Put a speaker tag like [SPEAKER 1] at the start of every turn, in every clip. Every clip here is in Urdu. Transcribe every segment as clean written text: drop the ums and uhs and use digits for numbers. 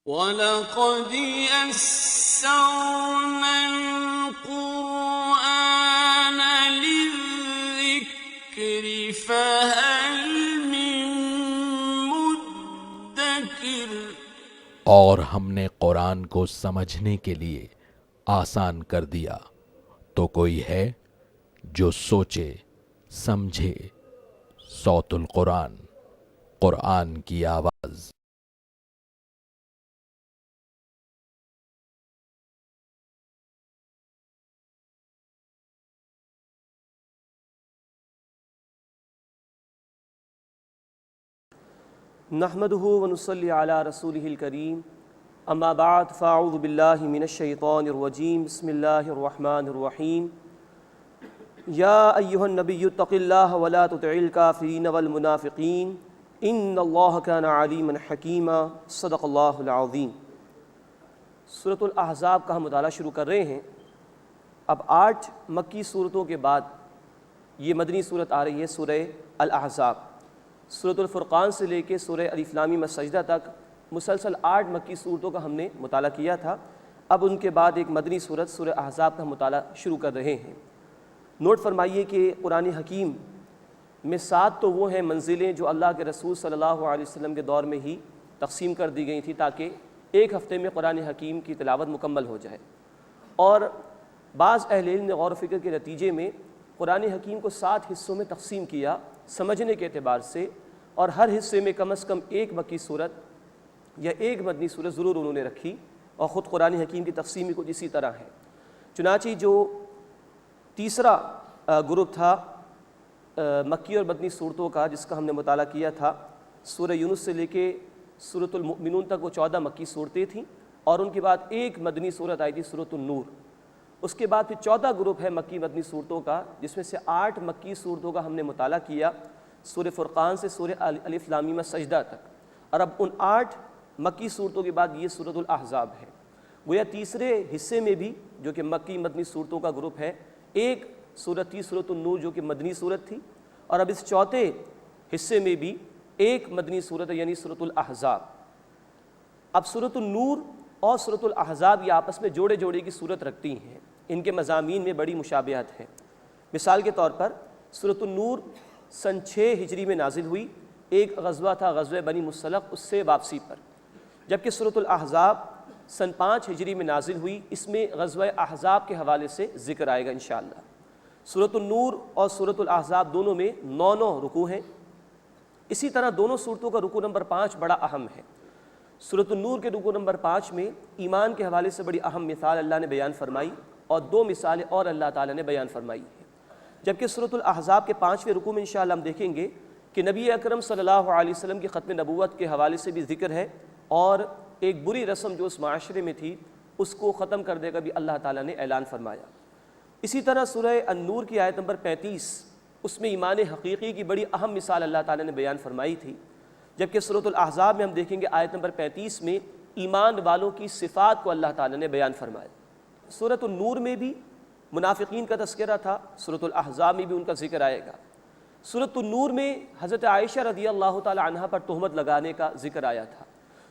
[SPEAKER 1] وَلَقَدْ يَسَّرْنَا الْقُرْآنَ لِلذِّكْرِ فَهَلْ مِن مُّدَّكِرٍ۔
[SPEAKER 2] اور ہم نے قرآن کو سمجھنے کے لیے آسان کر دیا، تو کوئی ہے جو سوچے سمجھے۔ صوت القرآن، قرآن کی آواز۔
[SPEAKER 3] نحمده ونصلي على رسوله الكريم اما بعد فاعوذ بالله من الشيطان الرجيم بسم الله الرحمن الرحيم يا ايها النبي اتق الله ولا تطع الكافرين والمنافقين ان الله كان عليما حكيما صدق الله العظيم۔ سورۃ الاحزاب کا ہم مطالعہ شروع کر رہے ہیں۔ اب 8 مکی صورتوں کے بعد یہ مدنی صورت آ رہی ہے، سورہ الاحزاب۔ سورۃ الفرقان سے لے کے سورہ الف لام میم السجدہ تک مسلسل 8 مکی صورتوں کا ہم نے مطالعہ کیا تھا۔ اب ان کے بعد ایک مدنی صورت سورہ احزاب کا ہم مطالعہ شروع کر رہے ہیں۔ نوٹ فرمائیے کہ قرآن حکیم میں 7 تو وہ ہیں منزلیں جو اللہ کے رسول صلی اللہ علیہ وسلم کے دور میں ہی تقسیم کر دی گئی تھی تاکہ ایک ہفتے میں قرآن حکیم کی تلاوت مکمل ہو جائے، اور بعض اہل علم نے غور و فکر کے نتیجے میں قرآن حکیم کو 7 حصوں میں تقسیم کیا سمجھنے کے اعتبار سے، اور ہر حصے میں کم از کم ایک مکی صورت یا ایک مدنی صورت ضرور انہوں نے رکھی، اور خود قرآن حکیم کی تقسیم بھی کچھ اسی طرح ہے۔ چنانچہ جو تیسرا گروپ تھا مکی اور مدنی صورتوں کا، جس کا ہم نے مطالعہ کیا تھا، سورہ یونس سے لے کے سورۃ المؤمنون تک وہ 14 مکی صورتیں تھیں، اور ان کے بعد ایک مدنی صورت آئی تھی سورۃ النور۔ اس کے بعد پھر 14 گروپ ہے مکی مدنی صورتوں کا، جس میں سے 8 مکی صورتوں کا ہم نے مطالعہ کیا، سورہ فرقان سے سورہ الف لام میم السجدہ تک۔ اور اب ان 8 مکی صورتوں کے بعد یہ سورۃ الاحزاب ہے۔ گویا تیسرے حصے میں بھی جو کہ مکی مدنی صورتوں کا گروپ ہے، ایک صورت تھی سورۃ النور جو کہ مدنی صورت تھی، اور اب اس چوتھے حصے میں بھی ایک مدنی صورت ہے، یعنی سورۃ الاحزاب۔ اب سورۃ النور اور سورۃ الاحزاب یہ آپس میں جوڑے جوڑے کی صورت رکھتی ہیں، ان کے مضامین میں بڑی مشابہت ہے۔ مثال کے طور پر سورۃ النور سن 6 ہجری میں نازل ہوئی، ایک غزوہ تھا غزوہ بنی مصطلق، اس سے واپسی پر، جبکہ سورۃ الاحزاب سن 5 ہجری میں نازل ہوئی، اس میں غزوہ احزاب کے حوالے سے ذکر آئے گا انشاءاللہ۔ سورۃ النور اور سورۃ الاحزاب دونوں میں 9 رکوع ہیں۔ اسی طرح دونوں صورتوں کا رکوع نمبر 5 بڑا اہم ہے۔ سورۃ النور کے رکوع نمبر 5 میں ایمان کے حوالے سے بڑی اہم مثال اللہ نے بیان فرمائی، اور 2 مثالیں اور اللہ تعالیٰ نے بیان فرمائی ہیں، جبکہ سورۃ الاحزاب کے 5ویں رکوع میں انشاءاللہ ہم دیکھیں گے کہ نبی اکرم صلی اللہ علیہ وسلم کی ختم نبوت کے حوالے سے بھی ذکر ہے، اور ایک بری رسم جو اس معاشرے میں تھی اس کو ختم کرنے کا بھی اللہ تعالیٰ نے اعلان فرمایا۔ اسی طرح سورہ النور کی آیت نمبر 35، اس میں ایمان حقیقی کی بڑی اہم مثال اللہ تعالیٰ نے بیان فرمائی تھی، جبکہ سورۃ الاحزاب میں ہم دیکھیں گے آیت نمبر 35 میں ایمان والوں کی صفات کو اللہ تعالیٰ نے بیان فرمایا۔ سورۃ النور میں بھی منافقین کا تذکرہ تھا، سورۃ الاحزاب میں بھی ان کا ذکر آئے گا۔ سورۃ النور میں حضرت عائشہ رضی اللہ تعالی عنہا پر تہمت لگانے کا ذکر آیا تھا۔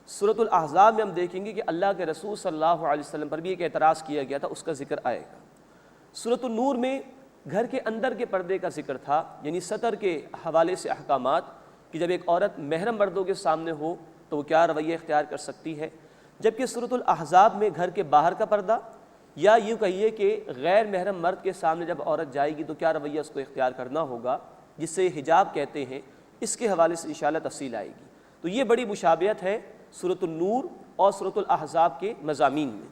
[SPEAKER 3] سورۃ الاحزاب میں ہم دیکھیں گے کہ اللہ کے رسول صلی اللہ علیہ وسلم پر بھی ایک اعتراض کیا گیا تھا، اس کا ذکر آئے گا۔ سورۃ النور میں گھر کے اندر کے پردے کا ذکر تھا، یعنی سطر کے حوالے سے احکامات، کہ جب ایک عورت محرم مردوں کے سامنے ہو تو وہ کیا رویہ اختیار کر سکتی ہے، جبکہ سورۃ الاحزاب میں گھر کے باہر کا پردہ، یا یوں کہیے کہ غیر محرم مرد کے سامنے جب عورت جائے گی تو کیا رویہ اس کو اختیار کرنا ہوگا، جسے حجاب کہتے ہیں، اس کے حوالے سے انشاءاللہ تفصیل آئے گی۔ تو یہ بڑی مشابہت ہے سورۃ النور اور سورۃ الاحزاب کے مضامین میں۔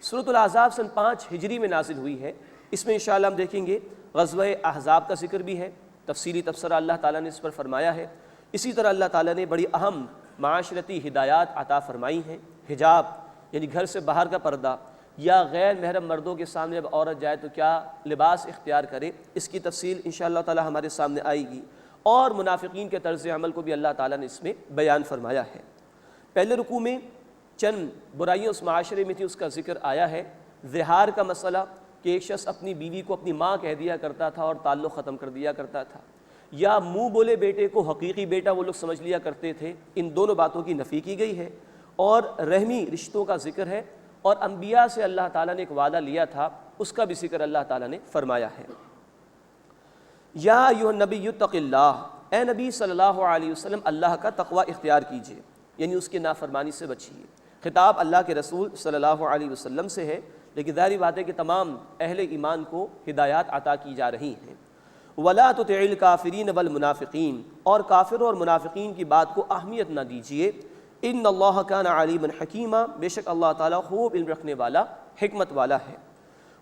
[SPEAKER 3] سورۃ الاحزاب سن 5 ہجری میں نازل ہوئی ہے، اس میں انشاءاللہ ہم دیکھیں گے غزوہ احزاب کا ذکر بھی ہے، تفصیلی تبصرہ اللہ تعالیٰ نے اس پر فرمایا ہے۔ اسی طرح اللہ تعالیٰ نے بڑی اہم معاشرتی ہدایات عطا فرمائی ہیں۔ حجاب یعنی گھر سے باہر کا پردہ، یا غیر محرم مردوں کے سامنے جب عورت جائے تو کیا لباس اختیار کرے، اس کی تفصیل انشاءاللہ تعالی ہمارے سامنے آئے گی، اور منافقین کے طرز عمل کو بھی اللہ تعالیٰ نے اس میں بیان فرمایا ہے۔ پہلے رکوع میں چند برائیاں اس معاشرے میں تھی، اس کا ذکر آیا ہے۔ زہار کا مسئلہ کہ ایک شخص اپنی بیوی کو اپنی ماں کہہ دیا کرتا تھا اور تعلق ختم کر دیا کرتا تھا، یا منہ بولے بیٹے کو حقیقی بیٹا وہ لوگ سمجھ لیا کرتے تھے، ان دونوں باتوں کی نفی کی گئی ہے۔ اور رحمی رشتوں کا ذکر ہے، اور انبیاء سے اللہ تعالیٰ نے ایک وعدہ لیا تھا، اس کا بھی ذکر اللہ تعالیٰ نے فرمایا ہے۔ یا ایھا النبی اتق اللہ، اے نبی صلی اللہ علیہ وسلم اللہ کا تقوی اختیار کیجیے، یعنی اس کی نافرمانی سے بچیے۔ خطاب اللہ کے رسول صلی اللہ علیہ وسلم سے ہے، لیکن ظاہری بات ہے کہ تمام اہل ایمان کو ہدایات عطا کی جا رہی ہیں۔ وَلَا تُطِعِ الْكَافِرِينَ وَالْمُنَافِقِينَ، اور کافروں اور منافقین کی بات کو اہمیت نہ دیجیے۔ ان اللہ کان علیما حکیما، بے شک اللہ تعالیٰ خوب علم رکھنے والا، حکمت والا ہے۔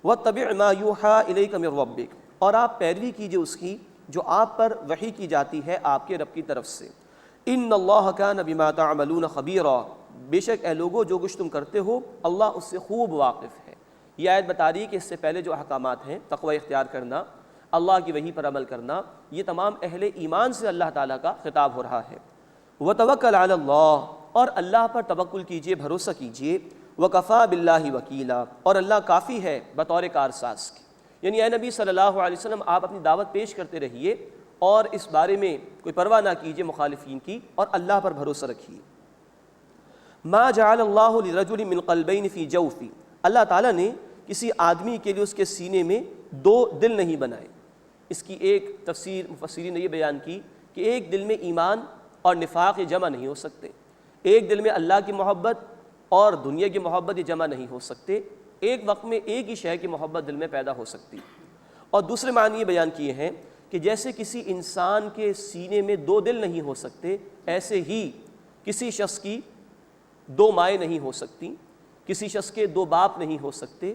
[SPEAKER 3] وَاتَّبِعْ مَا يُوحَىٰ إِلَيْكَ مِن رَبِّكَ، اور آپ پیروی کیجیے اس کی جو آپ پر وحی کی جاتی ہے آپ کے رب کی طرف سے۔ ان اللہ کان بما تعملون خبیرا، بے شک اے لوگو جو کچھ تم کرتے ہو اللہ اس سے خوب واقف ہے۔ یہ آیت بتا رہی ہے کہ اس سے پہلے جو احکامات ہیں، تقوی اختیار کرنا، اللہ کی وحی پر عمل کرنا، یہ تمام اہل ایمان سے اللہ تعالیٰ کا خطاب ہو رہا ہے۔ وَتَوَكَّلْ عَلَى اللَّهِ، اور اللہ پر توکل کیجیے، بھروسہ کیجیے۔ وَكَفَىٰ بِاللَّهِ وَكِيلًا، اور اللہ کافی ہے بطور کارساز کے۔ یعنی اے نبی صلی اللہ علیہ وسلم آپ اپنی دعوت پیش کرتے رہیے اور اس بارے میں کوئی پرواہ نہ کیجیے مخالفین کی، اور اللہ پر بھروسہ رکھیے۔ ما جعل اللہ لرجل من قلبین فی جوفی، اللہ تعالیٰ نے کسی آدمی کے لیے اس کے سینے میں دو دل نہیں بنائے۔ اس کی ایک تفسیر مفسرین نے یہ بیان کی کہ ایک دل میں ایمان اور نفاق یہ جمع نہیں ہو سکتے، ایک دل میں اللہ کی محبت اور دنیا کی محبت یہ جمع نہیں ہو سکتے، ایک وقت میں ایک ہی شے کی محبت دل میں پیدا ہو سکتی۔ اور دوسرے معنی یہ بیان کیے ہیں کہ جیسے کسی انسان کے سینے میں دو دل نہیں ہو سکتے، ایسے ہی کسی شخص کی دو مائیں نہیں ہو سکتی، کسی شخص کے دو باپ نہیں ہو سکتے۔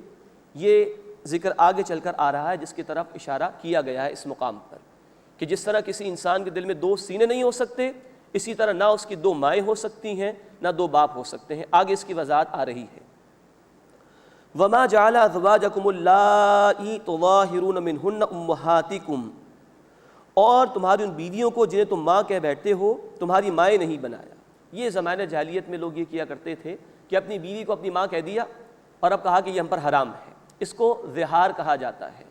[SPEAKER 3] یہ ذکر آگے چل کر آ رہا ہے جس کی طرف اشارہ کیا گیا ہے اس مقام پر، کہ جس طرح کسی انسان کے دل میں دو سینے نہیں ہو سکتے، اسی طرح نہ اس کی دو مائیں ہو سکتی ہیں نہ دو باپ ہو سکتے ہیں۔ آگے اس کی وضاحت آ رہی ہے۔ وَمَا جَعَلَ أَزْوَاجَكُمُ اللَّائِي تُظَاهِرُونَ مِنْهُنَّ أُمَّهَاتِكُمْ، اور تمہاری ان بیویوں کو جنہیں تم ماں کہہ بیٹھتے ہو تمہاری مائیں نہیں بنایا۔ یہ زمانہ جاہلیت میں لوگ یہ کیا کرتے تھے کہ اپنی بیوی کو اپنی ماں کہہ دیا اور اب کہا کہ یہ ہم پر حرام ہے، اس کو زہار کہا جاتا ہے۔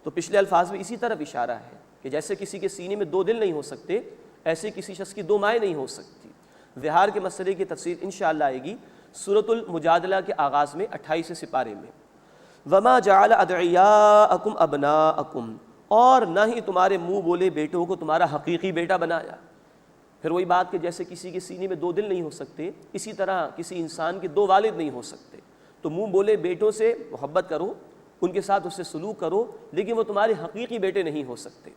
[SPEAKER 3] تو پچھلے الفاظ میں اسی طرف اشارہ ہے کہ جیسے کسی کے سینے میں دو دل نہیں ہو سکتے، ایسے کسی شخص کی دو مائیں نہیں ہو سکتی۔ زہار کے مسئلے کی تفسیر انشاءاللہ آئے گی سورۃ المجادلہ کے آغاز میں 28 سپارے میں۔ وَمَا جَعَلَ أَدْعِيَاءَكُمْ أَبْنَاءَكُمْ، اور نہ ہی تمہارے منہ بولے بیٹوں کو تمہارا حقیقی بیٹا بنایا۔ پھر وہی بات کہ جیسے کسی کے سینے میں دو دل نہیں ہو سکتے، اسی طرح کسی انسان کے دو والد نہیں ہو سکتے۔ تو منہ بولے بیٹوں سے محبت کرو، ان کے ساتھ اس سے سلوک کرو، لیکن وہ تمہارے حقیقی بیٹے نہیں ہو سکتے۔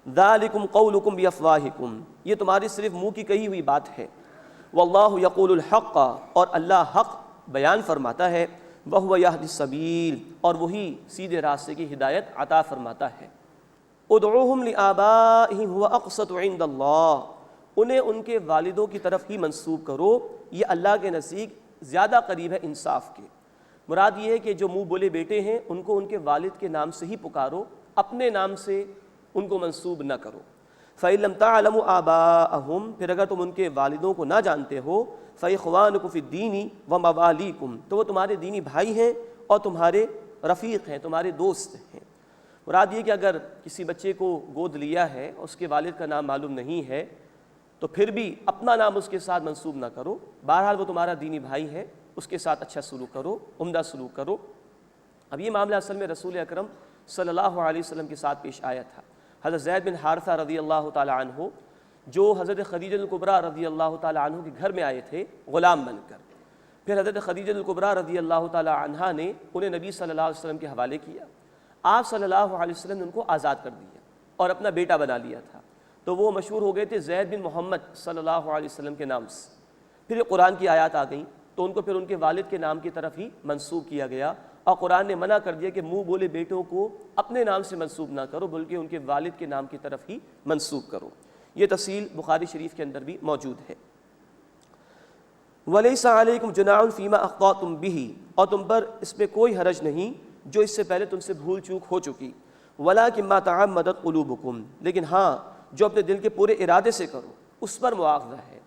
[SPEAKER 3] ذَلِكُمْ قَوْلُكُمْ بِأَفْوَاهِكُمْ، یہ تمہاری صرف منہ کی کہی ہوئی بات ہے۔ وَاللَّهُ يَقُولُ الْحَقَّ، اور اللہ حق بیان فرماتا ہے۔ وَهُوَ يَهْدِي السَّبِيلَ، اور وہی سیدھے راستے کی ہدایت عطا فرماتا ہے۔ ادعوہم لآبائہم هو اقسط عند اللہ، انہیں ان کے والدوں کی طرف ہی منسوب کرو، یہ اللہ کے نزدیک زیادہ قریب ہے انصاف کے۔ مراد یہ ہے کہ جو منہ بولے بیٹے ہیں ان کو ان کے والد کے نام سے ہی پکارو، اپنے نام سے ان کو منسوب نہ کرو۔ فَإِن لَمْ تَعْلَمُوا آبَاءَهُمْ، پھر اگر تم ان کے والدوں کو نہ جانتے ہو، فَإِخْوَانُكُمْ فِي الدِّينِ وَمَوَالِيكُمْ، تو وہ تمہارے دینی بھائی ہیں اور تمہارے رفیق ہیں، تمہارے دوست ہیں۔ مراد یہ کہ اگر کسی بچے کو گود لیا ہے اس کے والد کا نام معلوم نہیں ہے تو پھر بھی اپنا نام اس کے ساتھ منسوب نہ کرو، بہرحال وہ تمہارا دینی بھائی ہے، اس کے ساتھ اچھا سلوک کرو، عمدہ سلوک کرو۔ اب یہ معاملہ اصل میں رسول اکرم صلی اللہ علیہ وسلم کے ساتھ پیش آیا تھا۔ حضرت زید بن حارثہ رضی اللہ تعالی عنہ جو حضرت خدیجہ الکبریٰ رضی اللہ تعالی عنہ کے گھر میں آئے تھے غلام بن کر، پھر حضرت خدیجہ الکبریٰ رضی اللہ تعالی عنہا نے انہیں نبی صلی اللہ علیہ وسلم کے حوالے کیا۔ آپ صلی اللہ علیہ وسلم نے ان کو آزاد کر دیا اور اپنا بیٹا بنا لیا تھا، تو وہ مشہور ہو گئے تھے زید بن محمد صلی اللہ علیہ وسلم کے نام سے۔ پھر یہ قرآن کی آیات آ گئیں تو ان کو پھر ان کے والد کے نام کی طرف ہی منسوب کیا گیا، اور قرآن نے منع کر دیا کہ منہ بولے بیٹوں کو اپنے نام سے منسوب نہ کرو بلکہ ان کے والد کے نام کی طرف ہی منسوب کرو۔ یہ تفصیل بخاری شریف کے اندر بھی موجود ہے۔ وَلَيْسَ عَلَيْكُمْ جُنَاحٌ فِيمَا أَخْطَأْتُمْ بِهِ، اور تم پر اس پہ کوئی حرج نہیں جو اس سے پہلے تم سے بھول چوک ہو چکی۔ وَلَٰكِن مَّا تَعَمَّدَتْ قُلُوبُكُمْ، لیکن ہاں جو اپنے دل کے پورے ارادے سے کرو اس پر مواخذہ ہے۔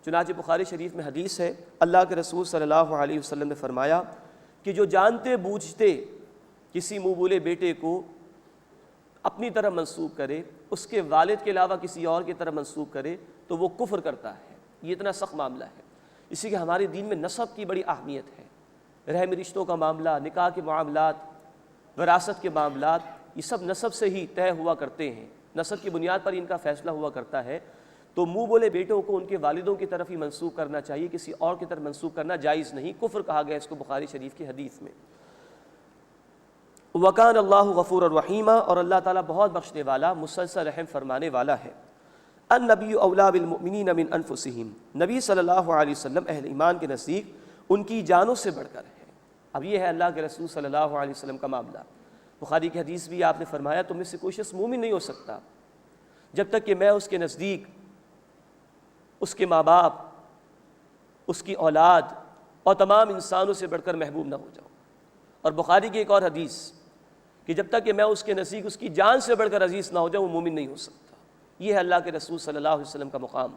[SPEAKER 3] چنانچہ بخاری شریف میں حدیث ہے، اللہ کے رسول صلی اللہ علیہ وسلم نے فرمایا کہ جو جانتے بوجھتے کسی منہ بولے بیٹے کو اپنی طرف منسوب کرے، اس کے والد کے علاوہ کسی اور کی طرف منسوب کرے تو وہ کفر کرتا ہے۔ یہ اتنا سخت معاملہ ہے، اسی کہ ہمارے دین میں نسب کی بڑی اہمیت ہے۔ رحم رشتوں کا معاملہ، نکاح کے معاملات، وراثت کے معاملات، یہ سب نسب سے ہی طے ہوا کرتے ہیں، نسب کی بنیاد پر ان کا فیصلہ ہوا کرتا ہے۔ تو منہ بولے بیٹوں کو ان کے والدوں کی طرف ہی منسوب کرنا چاہیے، کسی اور کی طرف منسوب کرنا جائز نہیں، کفر کہا گیا اس کو بخاری شریف کی حدیث میں۔ وَكَانَ اللَّهُ غَفُورًا رَحِيمًا، اور اللہ تعالیٰ بہت بخشنے والا، مسلسل رحم فرمانے والا ہے۔ النبی اولیٰ بالمؤمنین من انفسہم، نبی صلی اللہ علیہ وسلم اہل ایمان کے نزدیک ان کی جانوں سے بڑھ کر ہے۔ اب یہ ہے اللہ کے رسول صلی اللہ علیہ وسلم کا معاملہ۔ بخاری کی حدیث بھی آپ نے فرمایا تم میں سے کوئی شخص مومن نہیں ہو سکتا جب تک کہ میں اس کے نزدیک اس کے ماں باپ، اس کی اولاد اور تمام انسانوں سے بڑھ کر محبوب نہ ہو جاؤں۔ اور بخاری کی ایک اور حدیث کہ جب تک کہ میں اس کے نزدیک اس کی جان سے بڑھ کر عزیز نہ ہو جاؤں وہ مومن نہیں ہو سکتا۔ یہ ہے اللہ کے رسول صلی اللہ علیہ وسلم کا مقام۔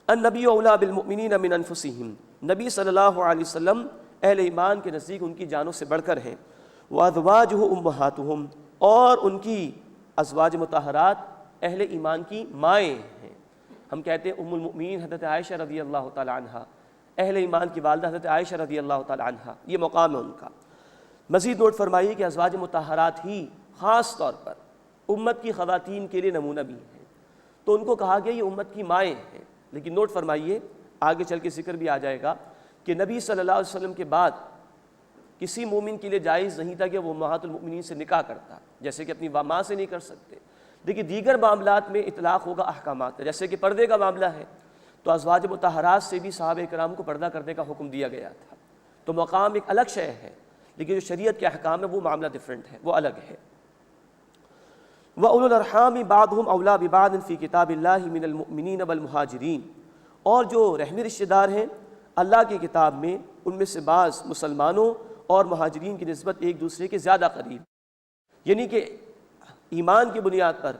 [SPEAKER 3] النبی اولیٰ بالمؤمنین من انفسہم، نبی صلی اللہ علیہ وسلم اہل ایمان کے نزدیک ان کی جانوں سے بڑھ کر ہیں۔ وازواجہ امہاتہم، اور ان کی ازواج مطہرات اہل ایمان کی مائیں ہیں۔ ہم کہتے ہیں ام المؤمنین حضرت عائشہ رضی اللہ تعالی عنہ، اہل ایمان کی والدہ حضرت عائشہ رضی اللہ تعالی عنہ، یہ مقام ہے ان کا۔ مزید نوٹ فرمائیے کہ ازواج مطہرات ہی خاص طور پر امت کی خواتین کے لیے نمونہ بھی ہیں، تو ان کو کہا گیا یہ امت کی مائیں ہیں۔ لیکن نوٹ فرمائیے آگے چل کے ذکر بھی آ جائے گا کہ نبی صلی اللہ علیہ وسلم کے بعد کسی مومن کے لیے جائز نہیں تھا کہ وہ امہات المؤمنین سے نکاح کرتا، جیسے کہ اپنی ماں سے نہیں کر سکتے۔ لیکن دیگر معاملات میں اطلاق ہوگا احکامات، جیسے کہ پردے کا معاملہ ہے تو ازواج مطہرات سے بھی صحابہ کرام کو پردہ کرنے کا حکم دیا گیا تھا، تو مقام ایک الگ شے ہے، لیکن جو شریعت کے احکام ہے وہ معاملہ ڈیفرنٹ ہے، وہ الگ ہے۔ وَأُولُو الْأَرْحَامِ بَعْضُهُمْ أَوْلَىٰ بِبَعْضٍ فِي كِتَابِ اللَّهِ مِنَ الْمُؤْمِنِينَ وَالْمُهَاجِرِينَ، اور جو رحمی رشتہ دار ہیں اللہ کی کتاب میں ان میں سے بعض مسلمانوں اور مہاجرین کی نسبت ایک دوسرے کے زیادہ قریب، یعنی کہ ایمان کی بنیاد پر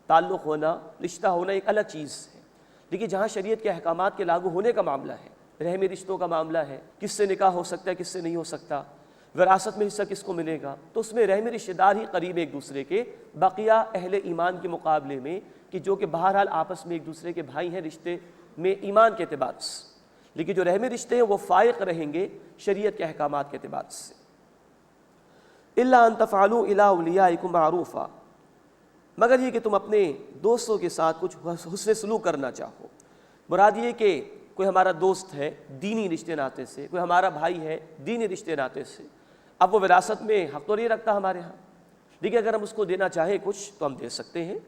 [SPEAKER 3] تعلق ہونا، رشتہ ہونا ایک الگ چیز ہے، لیکن جہاں شریعت کے احکامات کے لاگو ہونے کا معاملہ ہے، رحمی رشتوں کا معاملہ ہے، کس سے نکاح ہو سکتا ہے کس سے نہیں ہو سکتا، وراثت میں حصہ کس کو ملے گا، تو اس میں رحمی رشتہ دار ہی قریب ایک دوسرے کے، بقیہ اہل ایمان کے مقابلے میں کہ جو کہ بہرحال آپس میں ایک دوسرے کے بھائی ہیں رشتے میں ایمان کے اعتبار سے، لیکن جو رحمی رشتے ہیں وہ فائق رہیں گے شریعت کے احکامات کے اعتبار سے۔ إِلَّا أَن تَفْعَلُوا إِلَىٰ أَوْلِيَائِكُمْ مَعْرُوفًا، مگر یہ کہ تم اپنے دوستوں کے ساتھ کچھ حسن سلوک کرنا چاہو۔ مراد یہ کہ کوئی ہمارا دوست ہے دینی رشتے ناطے سے، کوئی ہمارا بھائی ہے دینی رشتے ناطے سے، اب وہ وراثت میں حق تو نہیں رکھتا ہمارے ہاں، لیکن اگر ہم اس کو دینا چاہیں کچھ تو ہم دے سکتے ہیں،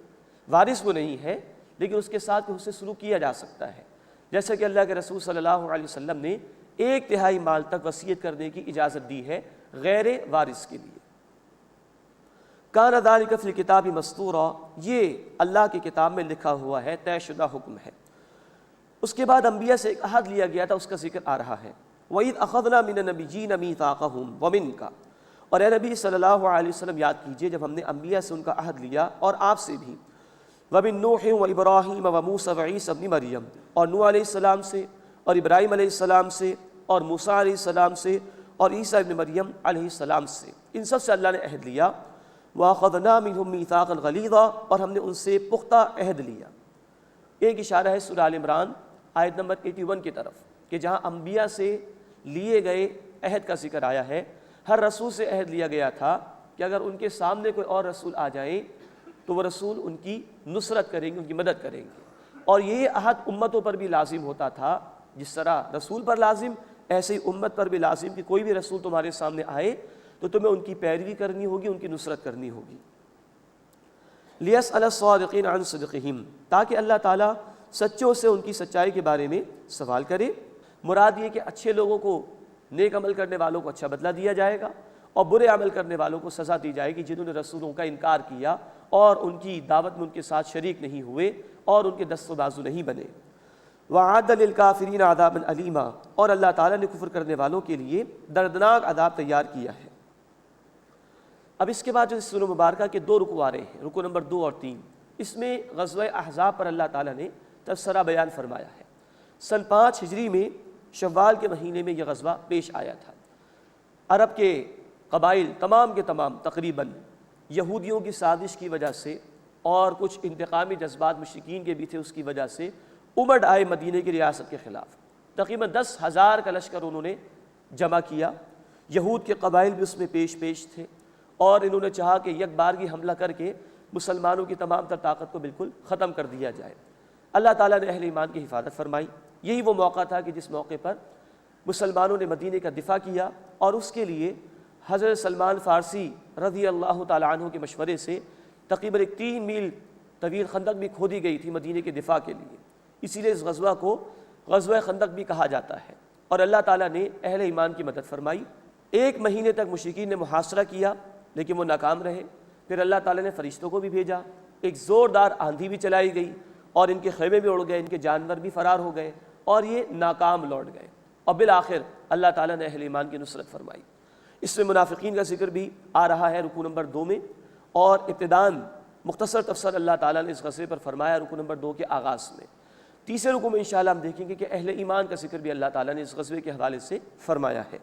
[SPEAKER 3] وارث وہ نہیں ہے لیکن اس کے ساتھ کوئی حسن سلوک کیا جا سکتا ہے، جیسا کہ اللہ کے رسول صلی اللہ علیہ وسلم نے 1/3 مال تک وصیت کرنے کی اجازت دی ہے غیر وارث کے لیے۔ کان ذالک فی الکتاب مسطورا، یہ اللہ کی کتاب میں لکھا ہوا ہے، طے شدہ حکم ہے۔ اس کے بعد انبیاء سے ایک عہد لیا گیا تھا، اس کا ذکر آ رہا ہے۔ وَإِذْ أَخَذْنَا مِنَ النَّبِيِّينَ مِيثَاقَهُمْ وَمِنْكَ، اور اے نبی صلی اللہ علیہ وسلم یاد کیجئے جب ہم نے انبیاء سے ان کا عہد لیا اور آپ سے بھی، وَمِن نُوحٍ وَإِبْرَاهِيمَ وَمُوسَىٰ وَعِيسَىٰ ابْنِ مَرْيَمَ، اور نوح علیہ السلام سے اور ابراہیم علیہ السلام سے اور موسیٰ علیہ السلام سے اور عیسیٰ ابن مریم علیہ السلام سے، ان سب سے اللہ نے عہد لیا۔ وَأَخَذْنَا مِنْهُمْ مِيثَاقًا غَلِيظًا، اور ہم نے ان سے پختہ عہد لیا۔ ایک اشارہ ہے سورہ آل عمران آیت نمبر 81 کی طرف کہ جہاں انبیاء سے لیے گئے عہد کا ذکر آیا ہے، ہر رسول سے عہد لیا گیا تھا کہ اگر ان کے سامنے کوئی اور رسول آ جائیں تو وہ رسول ان کی نصرت کریں گے، ان کی مدد کریں گے، اور یہ عہد امتوں پر بھی لازم ہوتا تھا، جس طرح رسول پر لازم ایسے ہی امت پر بھی لازم کہ کوئی بھی رسول تمہارے سامنے آئے تو تمہیں ان کی پیروی کرنی ہوگی، ان کی نصرت کرنی ہوگی۔ لِيَسْأَلَ الصَّادِقِينَ عَنْ صِدْقِهِمْ، تاکہ اللہ تعالیٰ سچوں سے ان کی سچائی کے بارے میں سوال کرے۔ مراد یہ کہ اچھے لوگوں کو، نیک عمل کرنے والوں کو اچھا بدلہ دیا جائے گا، اور برے عمل کرنے والوں کو سزا دی جائے گی جنہوں نے رسولوں کا انکار کیا اور ان کی دعوت میں ان کے ساتھ شریک نہیں ہوئے اور ان کے دست و بازو نہیں بنے۔ وَأَعَدَّ لِلْكَافِرِينَ عَذَابًا أَلِيمًا، اور اللہ تعالیٰ نے کفر کرنے والوں کے لیے دردناک عذاب تیار کیا ہے۔ اب اس کے بعد جو سورہ مبارکہ کے 2 رکوع آ رہے ہیں، رکوع نمبر 2 اور 3، اس میں غزوہ احزاب پر اللہ تعالیٰ نے تبصرہ بیان فرمایا ہے۔ سن 5 ہجری میں شوال کے مہینے میں یہ غزوہ پیش آیا تھا۔ عرب کے قبائل تمام کے تمام تقریباً یہودیوں کی سازش کی وجہ سے اور کچھ انتقامی جذبات مشرکین کے بھی تھے، اس کی وجہ سے امڑ آئے مدینے کی ریاست کے خلاف۔ تقریباً 10,000 کا لشکر انہوں نے جمع کیا. یہود کے قبائل بھی اس میں پیش تھے اور انہوں نے چاہا کہ یک بارگی حملہ کر کے مسلمانوں کی تمام تر طاقت کو بالکل ختم کر دیا جائے. اللہ تعالیٰ نے اہل ایمان کی حفاظت فرمائی. یہی وہ موقع تھا کہ جس موقع پر مسلمانوں نے مدینے کا دفاع کیا اور اس کے لیے حضرت سلمان فارسی رضی اللہ تعالیٰ عنہ کے مشورے سے تقریباً 3 میل طویل خندق بھی کھودی گئی تھی مدینے کے دفاع کے لیے. اسی لیے اس غزوہ کو غزوہ خندق بھی کہا جاتا ہے. اور اللہ تعالیٰ نے اہل ایمان کی مدد فرمائی. 1 مہینے تک مشرکین نے محاصرہ کیا لیکن وہ ناکام رہے. پھر اللہ تعالیٰ نے فرشتوں کو بھی بھیجا, ایک زوردار آندھی بھی چلائی گئی اور ان کے خیمے بھی اڑ گئے, ان کے جانور بھی فرار ہو گئے اور یہ ناکام لوٹ گئے. اور بالآخر اللہ تعالیٰ نے اہل ایمان کی نصرت فرمائی. اس میں منافقین کا ذکر بھی آ رہا ہے رکوع نمبر 2 میں, اور ابتداً مختصر تفسیر اللہ تعالیٰ نے اس غزوے پر فرمایا رکوع نمبر 2 کے آغاز میں. تیسرے رکوع میں انشاءاللہ ہم دیکھیں گے کہ اہل ایمان کا ذکر بھی اللہ تعالیٰ نے اس غزوے کے حوالے سے فرمایا ہے.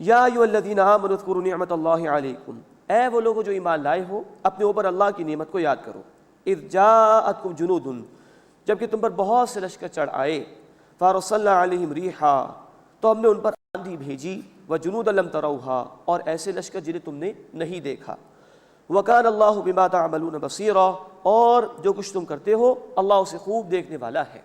[SPEAKER 3] یا ایھا الذین آمنوا اذکروا نعمت اللہ علیکم, اے وہ لوگوں جو ایمان لائے ہو اپنے اوپر اللہ کی نعمت کو یاد کرو. اذ جاءتکم جنود, جبکہ تم پر بہت سے لشکر چڑھ آئے. فارسلنا علیہم ریحا, تو ہم نے ان پر آندھی بھیجی. وجنودا لم تروها, اور ایسے لشکر جنہیں تم نے نہیں دیکھا. وکان اللہ بما تعملون بصیرا, اور جو کچھ تم کرتے ہو اللہ اسے خوب دیکھنے والا ہے.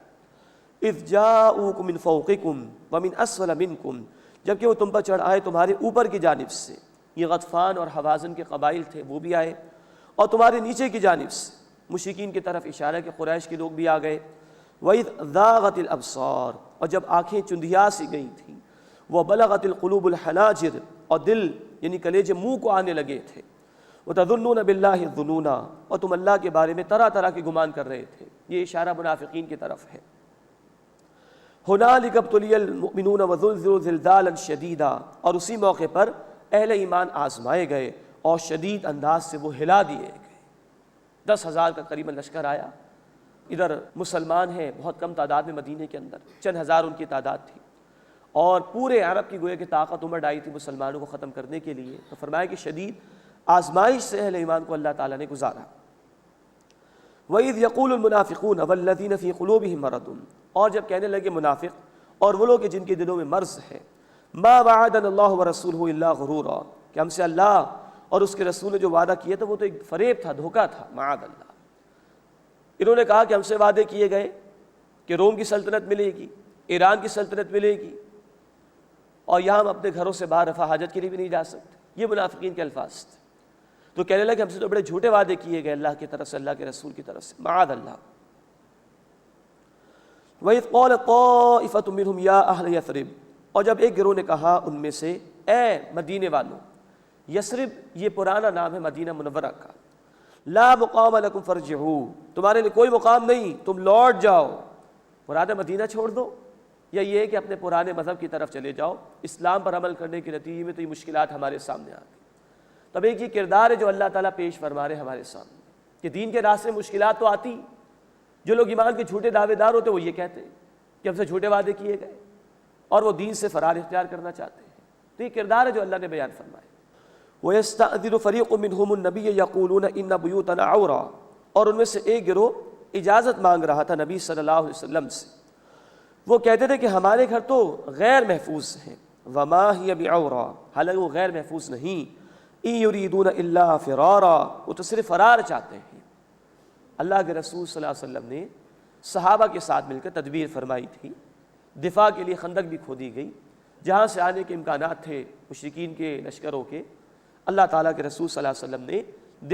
[SPEAKER 3] اذ جاءوکم من فوقکم ومن اسفل منکم, جبکہ وہ تم پر چڑھ آئے تمہارے اوپر کی جانب سے. یہ غطفان اور حوازن کے قبائل تھے, وہ بھی آئے, اور تمہارے نیچے کی جانب سے مشرکین کی طرف اشارہ کہ قریش کے لوگ بھی آ گئے. وَإِذْ ذَاغَتِ الْأَبْصَارُ, اور جب آنکھیں چندھیا سی گئی تھیں. وَبَلَغَتِ الْقُلُوبُ الْحَنَاجِرَ, اور دل یعنی کلیجے منہ کو آنے لگے تھے. وَتَظُنُّونَ بِاللَّهِ الظُّنُونَ, اور تم اللہ کے بارے میں طرح طرح کے گمان کر رہے تھے. یہ اشارہ منافقین کی طرف ہے. هُنَالِكَ ابْتُلِيَ الْمُؤْمِنُونَ وَزُلْزِلُوا زِلْزَالًا شَدِيدًا, اور اسی موقع پر اہل ایمان آزمائے گئے اور شدید انداز سے وہ ہلا دیے گئے. 10,000 کا قریباً لشکر آیا. ادھر مسلمان ہیں بہت کم تعداد میں مدینے کے اندر, چند ہزار ان کی تعداد تھی, اور پورے عرب کی گویا کہ طاقت امڑ آئی تھی مسلمانوں کو ختم کرنے کے لیے. تو فرمایا کہ شدید آزمائش سے اہل ایمان کو اللہ تعالیٰ نے گزارا. وَإِذْ يَقُولُ الْمُنَافِقُونَ وَالَّذِينَ فِي قُلُوبِهِمْ مَرَضٌ, اور جب کہنے لگے منافق اور وہ لوگ جن کے دلوں میں مرض ہے, مَا وَعَدَنَا اللَّهُ وَرَسُولُهُ إِلَّا غُرُورًا, کہ ہم سے اللہ اور اس کے رسول نے جو وعدہ کیا تھا وہ تو ایک فریب تھا, دھوکہ تھا. معاذ اللہ. انہوں نے کہا کہ ہم سے وعدے کیے گئے کہ روم کی سلطنت ملے گی, ایران کی سلطنت ملے گی, اور یہاں ہم اپنے گھروں سے باہر رفع حاجت کے لیے بھی نہیں جا سکتے. یہ منافقین کے الفاظ تھے. تو کہنے لگے ہم سے تو بڑے جھوٹے وعدے کیے گئے اللہ کی طرف سے, اللہ کے رسول کی طرف سے. معاذ اللہ. وَإِذْ قَالَ طَائِفَةٌ مِّنْهُمْ يَا أَهْلَ يَثْرِبَ, اور جب ایک گروہ نے کہا ان میں سے, اے مدینے والوں. یثرب یہ پرانا نام ہے مدینہ منورہ کا. لا مقام لکم فرجعوا, تمہارے لیے کوئی مقام نہیں, تم لوٹ جاؤ. مراد مدینہ چھوڑ دو, یا یہ ہے کہ اپنے پرانے مذہب کی طرف چلے جاؤ. اسلام پر عمل کرنے کے نتیجے میں تو یہ مشکلات ہمارے سامنے آ گئی. تب ایک یہ کردار ہے جو اللہ تعالیٰ پیش فرما رہے ہمارے سامنے کہ دین کے راستے میں مشکلات تو آتی. جو لوگ ایمان کے جھوٹے دعوے دار ہوتے وہ یہ کہتے ہیں کہ ہم سے جھوٹے وعدے کیے گئے, اور وہ دین سے فرار اختیار کرنا چاہتے ہیں. تو یہ کردار ہے جو اللہ نے بیان فرمایا. وَيَسْتَأْذِنُ فَرِيقٌ مِّنْهُمُ النَّبِيَّ يَقُولُونَ إِنَّ بُيُوتَنَا عَوْرًا, اور ان میں سے ایک گروہ اجازت مانگ رہا تھا نبی صلی اللہ علیہ وسلم سے. وہ کہتے تھے کہ ہمارے گھر تو غیر محفوظ ہیں. وَمَا هِيَ بِعَوْرًا, حالانکہ وہ غیر محفوظ نہیں. إِن يُرِيدُونَ إِلَّا فِرَارًا, وہ تو صرف فرار چاہتے ہیں. اللہ کے رسول صلی اللہ علیہ وسلم نے صحابہ کے ساتھ مل کر تدبیر فرمائی تھی. دفاع کے لیے خندق بھی کھودی گئی. جہاں سے آنے کے امکانات تھے مشرکین کے لشکروں کے, اللہ تعالیٰ کے رسول صلی اللہ علیہ وسلم نے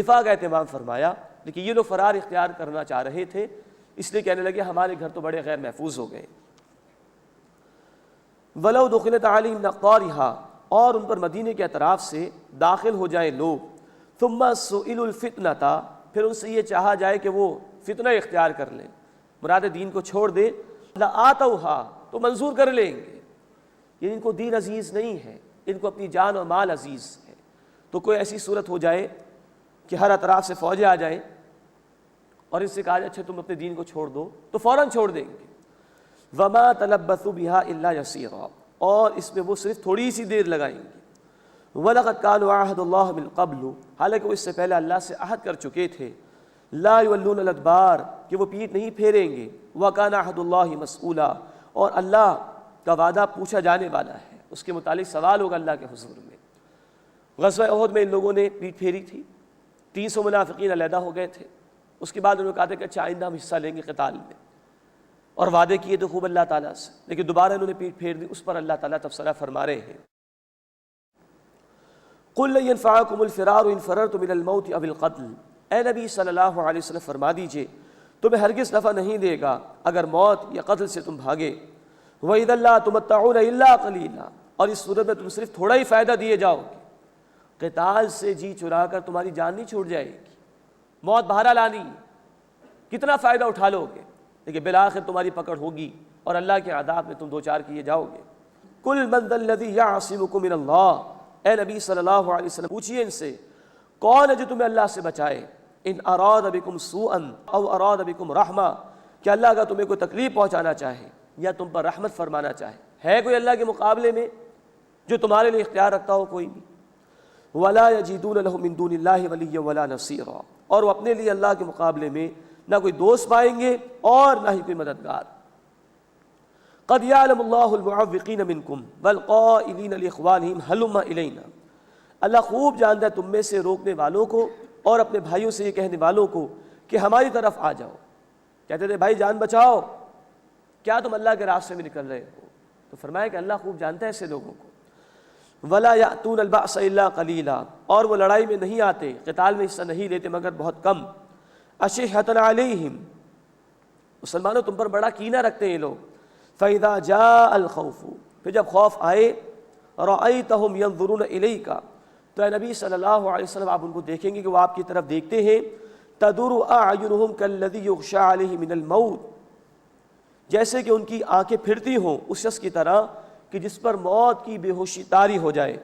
[SPEAKER 3] دفاع کا اہتمام فرمایا. لیکن یہ لوگ فرار اختیار کرنا چاہ رہے تھے, اس لیے کہنے لگے ہمارے گھر تو بڑے غیر محفوظ ہو گئے. وَلَوْ دُخِلَتْ عَلَيْهِمْ مِنْ أَقْطَارِهَا, اور ان پر مدینے کے اطراف سے داخل ہو جائیں لوگ. ثُمَّ سُئِلُوا الْفِتْنَةَ, پھر ان سے یہ چاہا جائے کہ وہ فتنہ اختیار کر لیں, مراد دین کو چھوڑ دے. لَآتَوْهَا, تو منظور کر لیں گے. یہ ان کو دین عزیز نہیں ہے, ان کو اپنی جان اور مال عزیز ہے. تو کوئی ایسی صورت ہو جائے کہ ہر اطراف سے فوجیں آ جائیں اور اس سے کہا جائے اچھا تم اپنے دین کو چھوڑ دو, تو فوراً چھوڑ دیں گے. وَمَا تَلَبَّثُوا بِهَا إِلَّا يَسِيرًا, اور اس میں وہ صرف تھوڑی سی دیر لگائیں گے. وَلَقَدْ كَانُوا عَاهَدُوا اللَّهَ مِن قَبْلُ, حالانکہ وہ اس سے پہلے اللہ سے عہد کر چکے تھے. لا یولون الادبار، کہ وہ پیٹھ نہیں پھیریں گے، وکان عہد اللہ مسئولا، اور اللہ کا وعدہ پوچھا جانے والا ہے، اس کے متعلق سوال ہوگا اللہ کے حضور میں۔ غزوہ احد میں ان لوگوں نے پیٹھ پھیری تھی، 300 منافقین علیحدہ ہو گئے تھے، اس کے بعد انہوں نے کہا تھا کہ اچھا آئندہ ہم حصہ لیں گے قتال میں، اور وعدے کیے تو خوب اللہ تعالیٰ سے، لیکن دوبارہ انہوں نے پیٹھ پھیر دی، اس پر اللہ تعالیٰ تبصرہ فرما رہے ہیں۔ قُلْ لَن يَنْفَعَكُمُ الْفِرَارُ إِنْ فَرَرْتُمْ مِنَ الْمَوْتِ أَوِ الْقَتْلِ، اے نبی صلی اللہ علیہ وسلم فرما دیجئے تمہیں ہرگز نفع نہیں دے گا اگر موت یا قتل سے تم بھاگے، وَإِذًا لَا تُمَتَّعُونَ إِلَّا قَلِيلًا، اور اس صورت میں تم صرف تھوڑا ہی فائدہ دیے جاؤ گے۔ قتال سے جی چرا کر تمہاری جان نہیں چھوٹ جائے گی، موت بہرحال آنی ہے، کتنا فائدہ اٹھا لو گے، لیکن بالآخر تمہاری پکڑ ہوگی اور اللہ کے عذاب میں تم دوچار کیے جاؤ گے۔ قُلْ مَنْ ذَا الَّذِي يَعْصِمُكُم مِّنَ اللَّهِ، اے نبی صلی اللہ علیہ وسلم پوچھئے ان سے کون ہے جو تمہیں اللہ سے بچائے، ان اراد بکم سوءا او اراد بکم رحمہ، کہ اللہ کا تمہیں کوئی تکلیف پہنچانا چاہے یا تم پر رحمت فرمانا چاہے، ہے کوئی اللہ کے مقابلے میں جو تمہارے لیے اختیار رکھتا ہو؟ کوئی نہیں۔ وَلَا يَجِدُونَ لَهُم مِّن دُونِ اللَّهِ وَلِيًّا وَلَا نَصِيرًا، اور وہ اپنے لیے اللہ کے مقابلے میں نہ کوئی دوست پائیں گے اور نہ ہی کوئی مددگار۔ قَدْ يَعْلَمُ اللَّهُ الْمُعَوِّقِينَ مِنْكُمْ وَالْقَائِلِينَ لِإِخْوَانِهِمْ هَلُمَّ إِلَيْنَا، اللہ خوب جانتا ہے تم میں سے روکنے والوں کو اور اپنے بھائیوں سے یہ کہنے والوں کو کہ ہماری طرف آ جاؤ، کہتے تھے بھائی جان بچاؤ، کیا تم اللہ کے راستے میں نکل رہے ہو؟ تو فرمایا کہ اللہ خوب جانتا ہے ایسے لوگوں کو۔ وَلَا يَأْتُونَ الْبَأْسَ إِلَّا قَلِيلًا، اور وہ لڑائی میں نہیں آتے، قتال میں حصہ نہیں لیتے مگر بہت کم۔ أَشِحَّةً عَلَيْهِمْ، مسلمانوں تم پر بڑا کینہ رکھتے ہیں یہ لوگ۔ فَإِذَا جَاءَ الْخَوْفُ، پھر جب خوف آئے، رَأَيْتَهُمْ يَنظُرُونَ إِلَيْكَ، تو اے نبی صلی اللہ علیہ وسلم آپ ان کو دیکھیں گے کہ وہ آپ کی طرف دیکھتے ہیں، تَدُورُ أَعْيُنُهُمْ كَالَّذِي يُغْشَىٰ عَلَيْهِ مِنَ الْمَوْتِ، جیسے کہ ان کی آنکھیں پھرتی ہوں اس شخص کی طرح کہ جس پر موت کی بے ہوشی طاری ہو جائے۔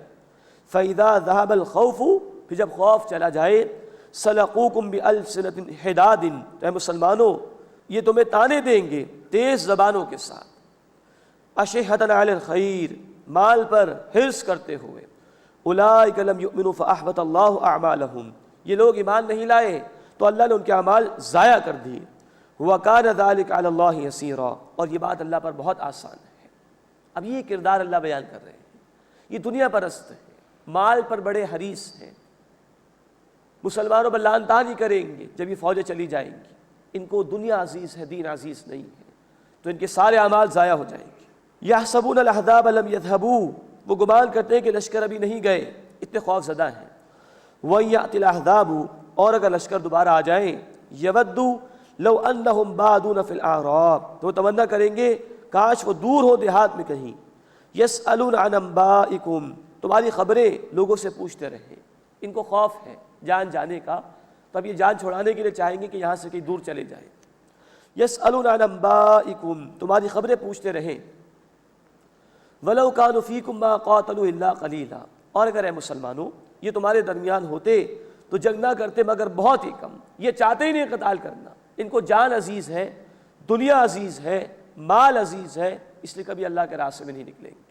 [SPEAKER 3] فَإِذَا ذَهَبَ الْخَوْفُ، پھر جب خوف چلا جائے، سَلَقُوكُمْ بِأَلْسِنَةٍ حِدَادٍ، تو اے مسلمانوں یہ تمہیں تانے دیں گے تیز زبانوں کے ساتھ، أَشِحَّةً عَلَى الْخَيْرِ، مال پر حرص کرتے ہوئے۔ اولئک لم یؤمنوا فاحبط اللہ اعمالهم، یہ لوگ ایمان نہیں لائے تو اللہ نے ان کے اعمال ضائع کر دیے۔ وکان ذلک علی اللہ یسیرا، اور یہ بات اللہ پر بہت آسان ہے۔ اب یہ کردار اللہ بیان کر رہے ہیں، یہ دنیا پرست ہے، مال پر بڑے حریص ہیں، مسلمانوں پر لعن طعن کریں گے جب یہ فوجیں چلی جائیں گی، ان کو دنیا عزیز ہے دین عزیز نہیں ہے، تو ان کے سارے اعمال ضائع ہو جائیں گے۔ یحسبون الاحزاب لم یذهبوا، وہ گمان کرتے ہیں کہ لشکر ابھی نہیں گئے، اتنے خوف زدہ ہیں۔ وَيَأْتِ الْأَحْزَابُ، اور اگر لشکر دوبارہ آ جائیں، يَوَدُّوا لَوْ أَنَّهُمْ بَعْدُونَ فِي الْأَعْرَابِ، تو وہ تمنا کریں گے کاش وہ دور ہو دیہات میں کہیں۔ يَسْأَلُونَ عَنْ أَنْبَائِكُمْ، تمہاری خبریں لوگوں سے پوچھتے رہیں، ان کو خوف ہے جان جانے کا، تب یہ جان چھوڑانے کے لیے چاہیں گے کہ یہاں سے کہیں دور چلے جائیں۔ يَسْأَلُونَ عَنْ أَنْبَائِكُمْ، تمہاری خبریں پوچھتے رہیں۔ وَلَوْ كَانُوا فِيكُمْ مَا قَاتَلُوا إِلَّا قَلِيلًا، اور اگر اے مسلمانوں یہ تمہارے درمیان ہوتے تو جنگ نہ کرتے مگر بہت ہی کم، یہ چاہتے ہی نہیں قتال کرنا، ان کو جان عزیز ہے، دنیا عزیز ہے، مال عزیز ہے، اس لیے کبھی اللہ کے راستے میں نہیں نکلیں گے۔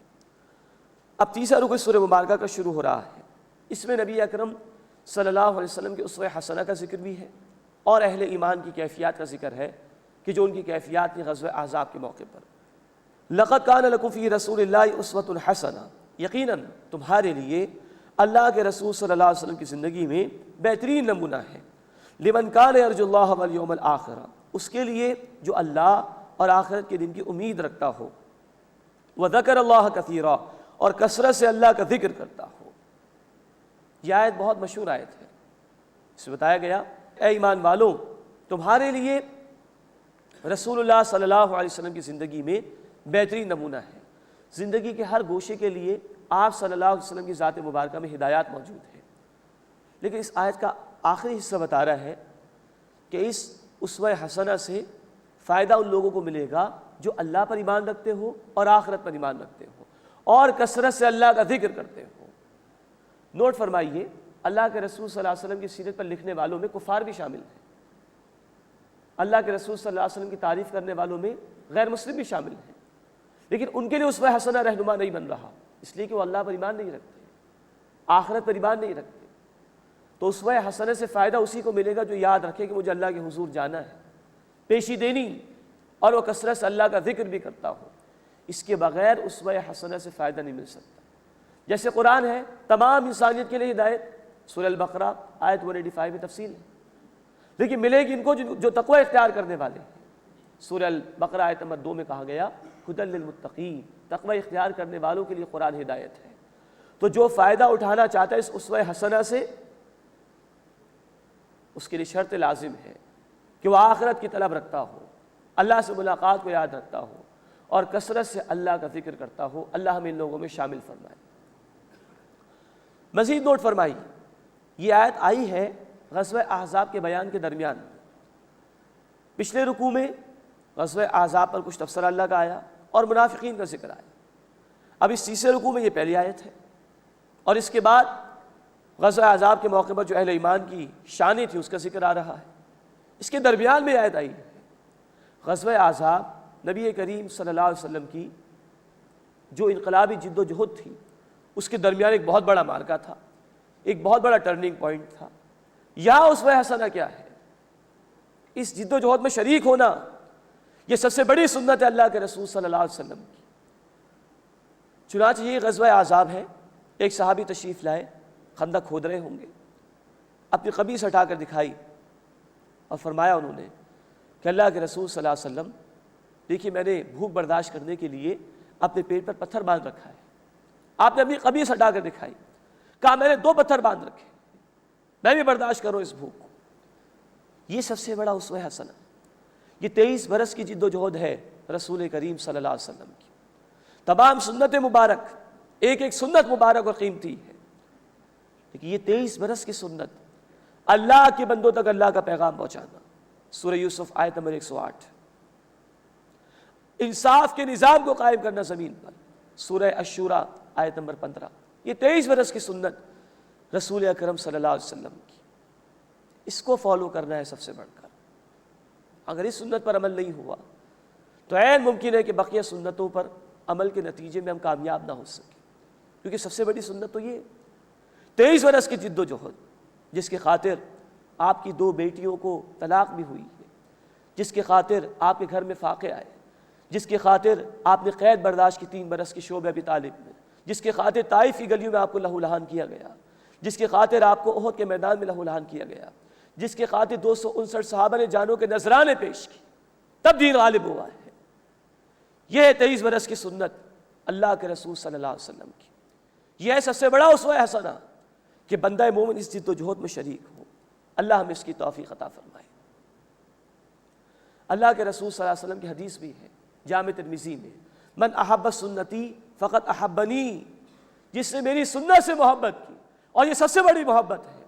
[SPEAKER 3] اب تیسرا رکو سورہ مبارکہ کا شروع ہو رہا ہے، اس میں نبی اکرم صلی اللہ علیہ وسلم کے اسوہ حسنہ کا ذکر بھی ہے اور اہل ایمان کی کیفیات کا ذکر ہے کہ جو ان کی کیفیات تھی غزوہ احزاب کے موقع پر۔ لَقَدْ كَانَ لَكُمْ فِي رَسُولِ اللَّهِ أُسْوَةٌ حَسَنَةٌ، یقیناً تمہارے لیے اللہ کے رسول صلی اللہ علیہ وسلم کی زندگی میں بہترین نمونہ ہے۔ لِمَنْ كَانَ يَرْجُو اللَّهَ وَالْيَوْمَ الْآخِرَ، اس کے لیے جو اللہ اور آخرت کے دن کی امید رکھتا ہو، وَذَكَرَ اللَّهَ كَثِيرًا، اور کثرت سے اللہ کا ذکر کرتا ہو۔ یہ آیت بہت مشہور آیت ہے، اس میں بتایا گیا اے ایمان والوں تمہارے لیے رسول اللہ صلی اللہ علیہ وسلم کی زندگی میں بہترین نمونہ ہے، زندگی کے ہر گوشے کے لیے آپ صلی اللہ علیہ وسلم کی ذات مبارکہ میں ہدایات موجود ہیں۔ لیکن اس آیت کا آخری حصہ بتا رہا ہے کہ اس اسوہ حسنہ سے فائدہ ان لوگوں کو ملے گا جو اللہ پر ایمان رکھتے ہو اور آخرت پر ایمان رکھتے ہو اور کثرت سے اللہ کا ذکر کرتے ہو۔ نوٹ فرمائیے، اللہ کے رسول صلی اللہ علیہ وسلم کی سیرت پر لکھنے والوں میں کفار بھی شامل ہیں، اللہ کے رسول صلی اللہ علیہ وسلم کی تعریف کرنے والوں میں غیر مسلم بھی شامل ہیں، لیکن ان کے لیے اسوہ حسنہ رہنما نہیں بن رہا، اس لیے کہ وہ اللہ پر ایمان نہیں رکھتے، آخرت پر ایمان نہیں رکھتے۔ تو اسوہ حسنہ سے فائدہ اسی کو ملے گا جو یاد رکھے کہ مجھے اللہ کے حضور جانا ہے، پیشی دینی، اور وہ کثرت سے اللہ کا ذکر بھی کرتا ہو۔ اس کے بغیر اسوہ حسنہ سے فائدہ نہیں مل سکتا۔ جیسے قرآن ہے تمام انسانیت کے لیے ہدایت، سورہ البقرہ آیت 185 میں تفصیل ہے، لیکن ملے گی ان کو جو تقوی اختیار کرنے والے ہیں۔ سورہ البقرہ آیت نمبر 2 میں کہا گیا ھدی للمتقین، تقوی اختیار کرنے والوں کے لیے قرآن ہدایت ہے۔ تو جو فائدہ اٹھانا چاہتا ہے اس اسوہ حسنہ سے، اس کے لیے شرط لازم ہے کہ وہ آخرت کی طلب رکھتا ہو، اللہ سے ملاقات کو یاد رکھتا ہو، اور کثرت سے اللہ کا ذکر کرتا ہو۔ اللہ ہمیں ان لوگوں میں شامل فرمائے۔ مزید نوٹ فرمائی، یہ آیت آئی ہے غزوہ احزاب کے بیان کے درمیان۔ پچھلے رکوع میں غزوہ احزاب پر کچھ تبصرہ اللہ کا آیا اور منافقین کا ذکر آیا۔ اب اس تیسرے رکوع میں یہ پہلی آیت ہے، اور اس کے بعد غزوہ احزاب کے موقع پر جو اہل ایمان کی شانیں تھی اس کا ذکر آ رہا ہے۔ اس کے درمیان میں آیت آئی ہے۔ غزوہ احزاب نبی کریم صلی اللہ علیہ وسلم کی جو انقلابی جد و جہد تھی، اس کے درمیان ایک بہت بڑا معرکہ تھا، ایک بہت بڑا ٹرننگ پوائنٹ تھا۔ یہاں اسوہ حسنہ کیا ہے؟ اس جد و جہد میں شریک ہونا، یہ سب سے بڑی سنت ہے اللہ کے رسول صلی اللہ علیہ وسلم کی۔ چنانچہ یہ غزوہ احزاب ہے، ایک صحابی تشریف لائے، خندق کھود رہے ہوں گے، اپنی قمیص ہٹا کر دکھائی اور فرمایا انہوں نے کہ اللہ کے رسول صلی اللہ علیہ وسلم دیکھیے میں نے بھوک برداشت کرنے کے لیے اپنے پیٹ پر پتھر باندھ رکھا ہے۔ آپ نے اپنی قمیص ہٹا کر دکھائی، کہا میں نے 2 پتھر باندھ رکھے، میں بھی برداشت کروں اس بھوک کو۔ یہ سب سے بڑا اسوہ حسنہ، یہ 23 برس کی جد و جہد ہے رسول کریم صلی اللہ علیہ وسلم کی۔ تمام سنت مبارک ایک ایک سنت مبارک اور قیمتی ہے، لیکن یہ 23 برس کی سنت اللہ کے بندوں تک اللہ کا پیغام پہنچانا۔ سورہ یوسف آیت نمبر 108، انصاف کے نظام کو قائم کرنا زمین پر، سورہ الشورى آیت نمبر 15۔ یہ 23 برس کی سنت رسول اکرم صلی اللہ علیہ وسلم کی، اس کو فالو کرنا ہے سب سے بڑھ کر۔ اگر اس سنت پر عمل نہیں ہوا تو عین ممکن ہے کہ بقیہ سنتوں پر عمل کے نتیجے میں ہم کامیاب نہ ہو سکیں، کیونکہ سب سے بڑی سنت تو یہ 23 برس کی جد و جہد، جس کی خاطر آپ کی 2 بیٹیوں کو طلاق بھی ہوئی ہے، جس کی خاطر آپ کے گھر میں فاقے آئے، جس کی خاطر آپ نے قید برداشت کی 3 برس کی شعب ابی طالب میں، جس کی خاطر طائف کی گلیوں میں آپ کو لہو لہان کیا گیا، جس کی خاطر آپ کو احد کے میدان میں لہو لہان کیا گیا، جس کی خاطر 259 صحابہ نے جانوں کے نذرانے پیش کی، تب دین غالب ہوا ہے۔ یہ 23 برس کی سنت اللہ کے رسول صلی اللہ علیہ وسلم کی، یہ ہے سب سے بڑا اسوہ حسنہ کہ بندہ مومن اس جد و جہد میں شریک ہو۔ اللہ ہمیں اس کی توفیق عطا فرمائے۔ اللہ کے رسول صلی اللہ علیہ وسلم کی حدیث بھی ہے جامع ترمذی میں، من احب سنتی فقط احبنی، جس نے میری سنت سے محبت کی، اور یہ سب سے بڑی محبت ہے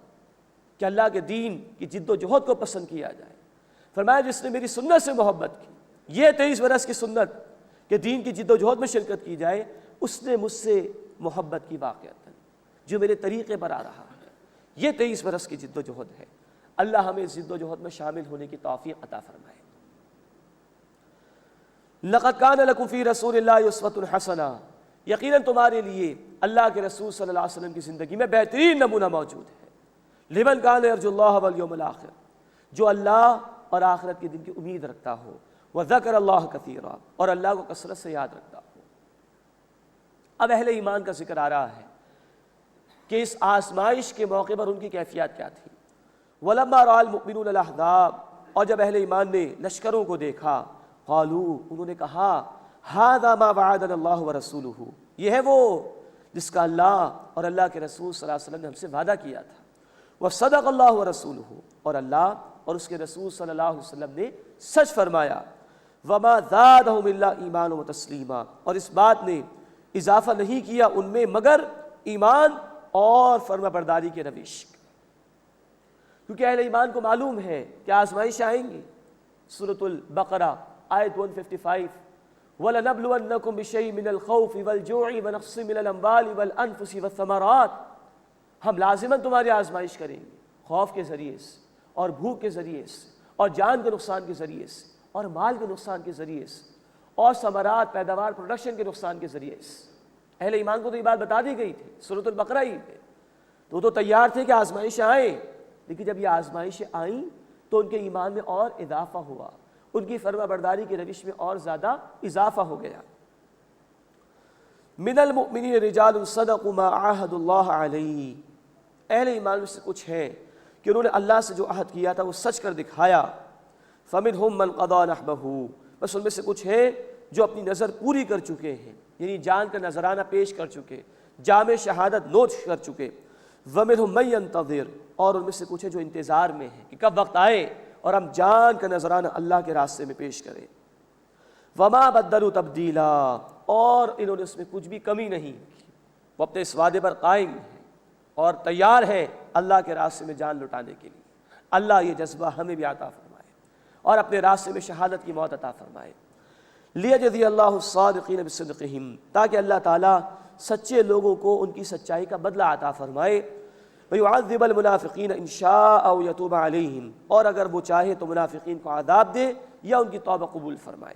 [SPEAKER 3] کہ اللہ کے دین کی جد و جہد کو پسند کیا جائے۔ فرمایا جس نے میری سنت سے محبت کی، یہ 23 برس کی سنت کہ دین کی جد و جہد میں شرکت کی جائے، اس نے مجھ سے محبت کی واقعتاً، جو میرے طریقے پر آ رہا ہے۔ یہ 23 برس کی جد و جہد ہے۔ اللہ ہمیں اس جد و جہد میں شامل ہونے کی توفیق عطا فرمائے۔ لقد کان لکم فی رسول اللہ اسوۃ حسنہ، یقیناً تمہارے لیے اللہ کے رسول صلی اللہ علیہ وسلم کی زندگی میں بہترین نمونہ موجود ہے۔ لمن کان یرجو اللہ والیوم الآخر، جو اللہ اور آخرت کے دن کی امید رکھتا ہو، وذکر اللہ کثیرا، اور اللہ کو کثرت سے یاد رکھتا ہو۔ اب اہل ایمان کا ذکر آ رہا ہے کہ اس آزمائش کے موقع پر ان کی کیفیت کیا تھی۔ وَلَمَّا رَأَى الْمُؤْمِنُونَ الْأَحْزَابَ، اور جب اہل ایمان نے لشکروں کو دیکھا، قالوا، انہوں نے کہا، هَذَا مَا وَعَدَنَا اللَّهُ وَرَسُولُهُ، یہ ہے وہ جس کا اللہ اور اللہ کے رسول صلی اللہ علیہ وسلم نے ہم سے وعدہ کیا تھا۔ وَصَدَقَ اللَّهُ وَرَسُولُهُ، اور اللہ اور اس کے رسول صلی اللہ علیہ وسلم نے سچ فرمایا۔ وَمَا زَادَهُمْ إِلَّا إِيمَانًا وَتَسْلِيمًا، اور اس بات نے اضافہ نہیں کیا ان میں مگر ایمان اور فرما برداری کے روش، کیونکہ اہل ایمان کو معلوم ہے کہ آزمائش آئیں گی۔ سورۃ البقرہ آیت 155، وَلَنَبْلُوَنَّكُمْ بِشَيْءٍ مِّنَ الْخَوْفِ وَالْجُوعِ وَنَقْصٍ مِّنَ الْأَمْوَالِ وَالْأَنفُسِ وَالثَّمَرَاتِ، ہم لازماً تمہاری آزمائش کریں گے، خوف کے ذریعے سے اور بھوک کے ذریعے سے اور جان کے نقصان کے ذریعے سے اور مال کے نقصان کے ذریعے سے اور ثمرات پیداوار پروڈکشن کے نقصان کے ذریعے سے۔ اہل ایمان کو تو یہ بات بتا دی گئی تھی سورۃ البقرہ ہی میں، تو تیار تھے کہ آزمائشیں آئیں، لیکن جب یہ آزمائشیں آئیں تو ان کے ایمان میں اور اضافہ ہوا، ان کی فرما برداری کی روش میں اور زیادہ اضافہ ہو گیا۔ من المؤمنین رجال صدقوا ما عاہدوا اللہ علیہ، اہل ایمان میں سے کچھ ہیں کہ انہوں نے اللہ سے جو عہد کیا تھا وہ سچ کر دکھایا۔ فمنہم من قضی نحبہ، بس ان میں سے کچھ ہیں جو اپنی نظر پوری کر چکے ہیں، یعنی جان کا نذرانہ پیش کر چکے، جام شہادت نوش کر چکے۔ ومنہم من ینتظر، اور ان میں سے کچھ ہیں جو انتظار میں ہیں کہ کب وقت آئے اور ہم جان کا نذرانہ اللہ کے راستے میں پیش کریں۔ وما بدلوا تبدیلا، اور انہوں نے اس میں کچھ بھی کمی نہیں کی، وہ اپنے اس وعدے پر قائم ہیں اور تیار ہیں اللہ کے راستے میں جان لٹانے کے لیے۔ اللہ یہ جذبہ ہمیں بھی عطا فرمائے اور اپنے راستے میں شہادت کی موت عطا فرمائے۔ لیجزی اللہ الصادقین بصدقہم، تاکہ اللہ تعالیٰ سچے لوگوں کو ان کی سچائی کا بدلہ عطا فرمائے۔ ویعذب المنافقین ان شاء ویتوب علیہم، اور اگر وہ چاہے تو منافقین کو عذاب دے یا ان کی توبہ قبول فرمائے۔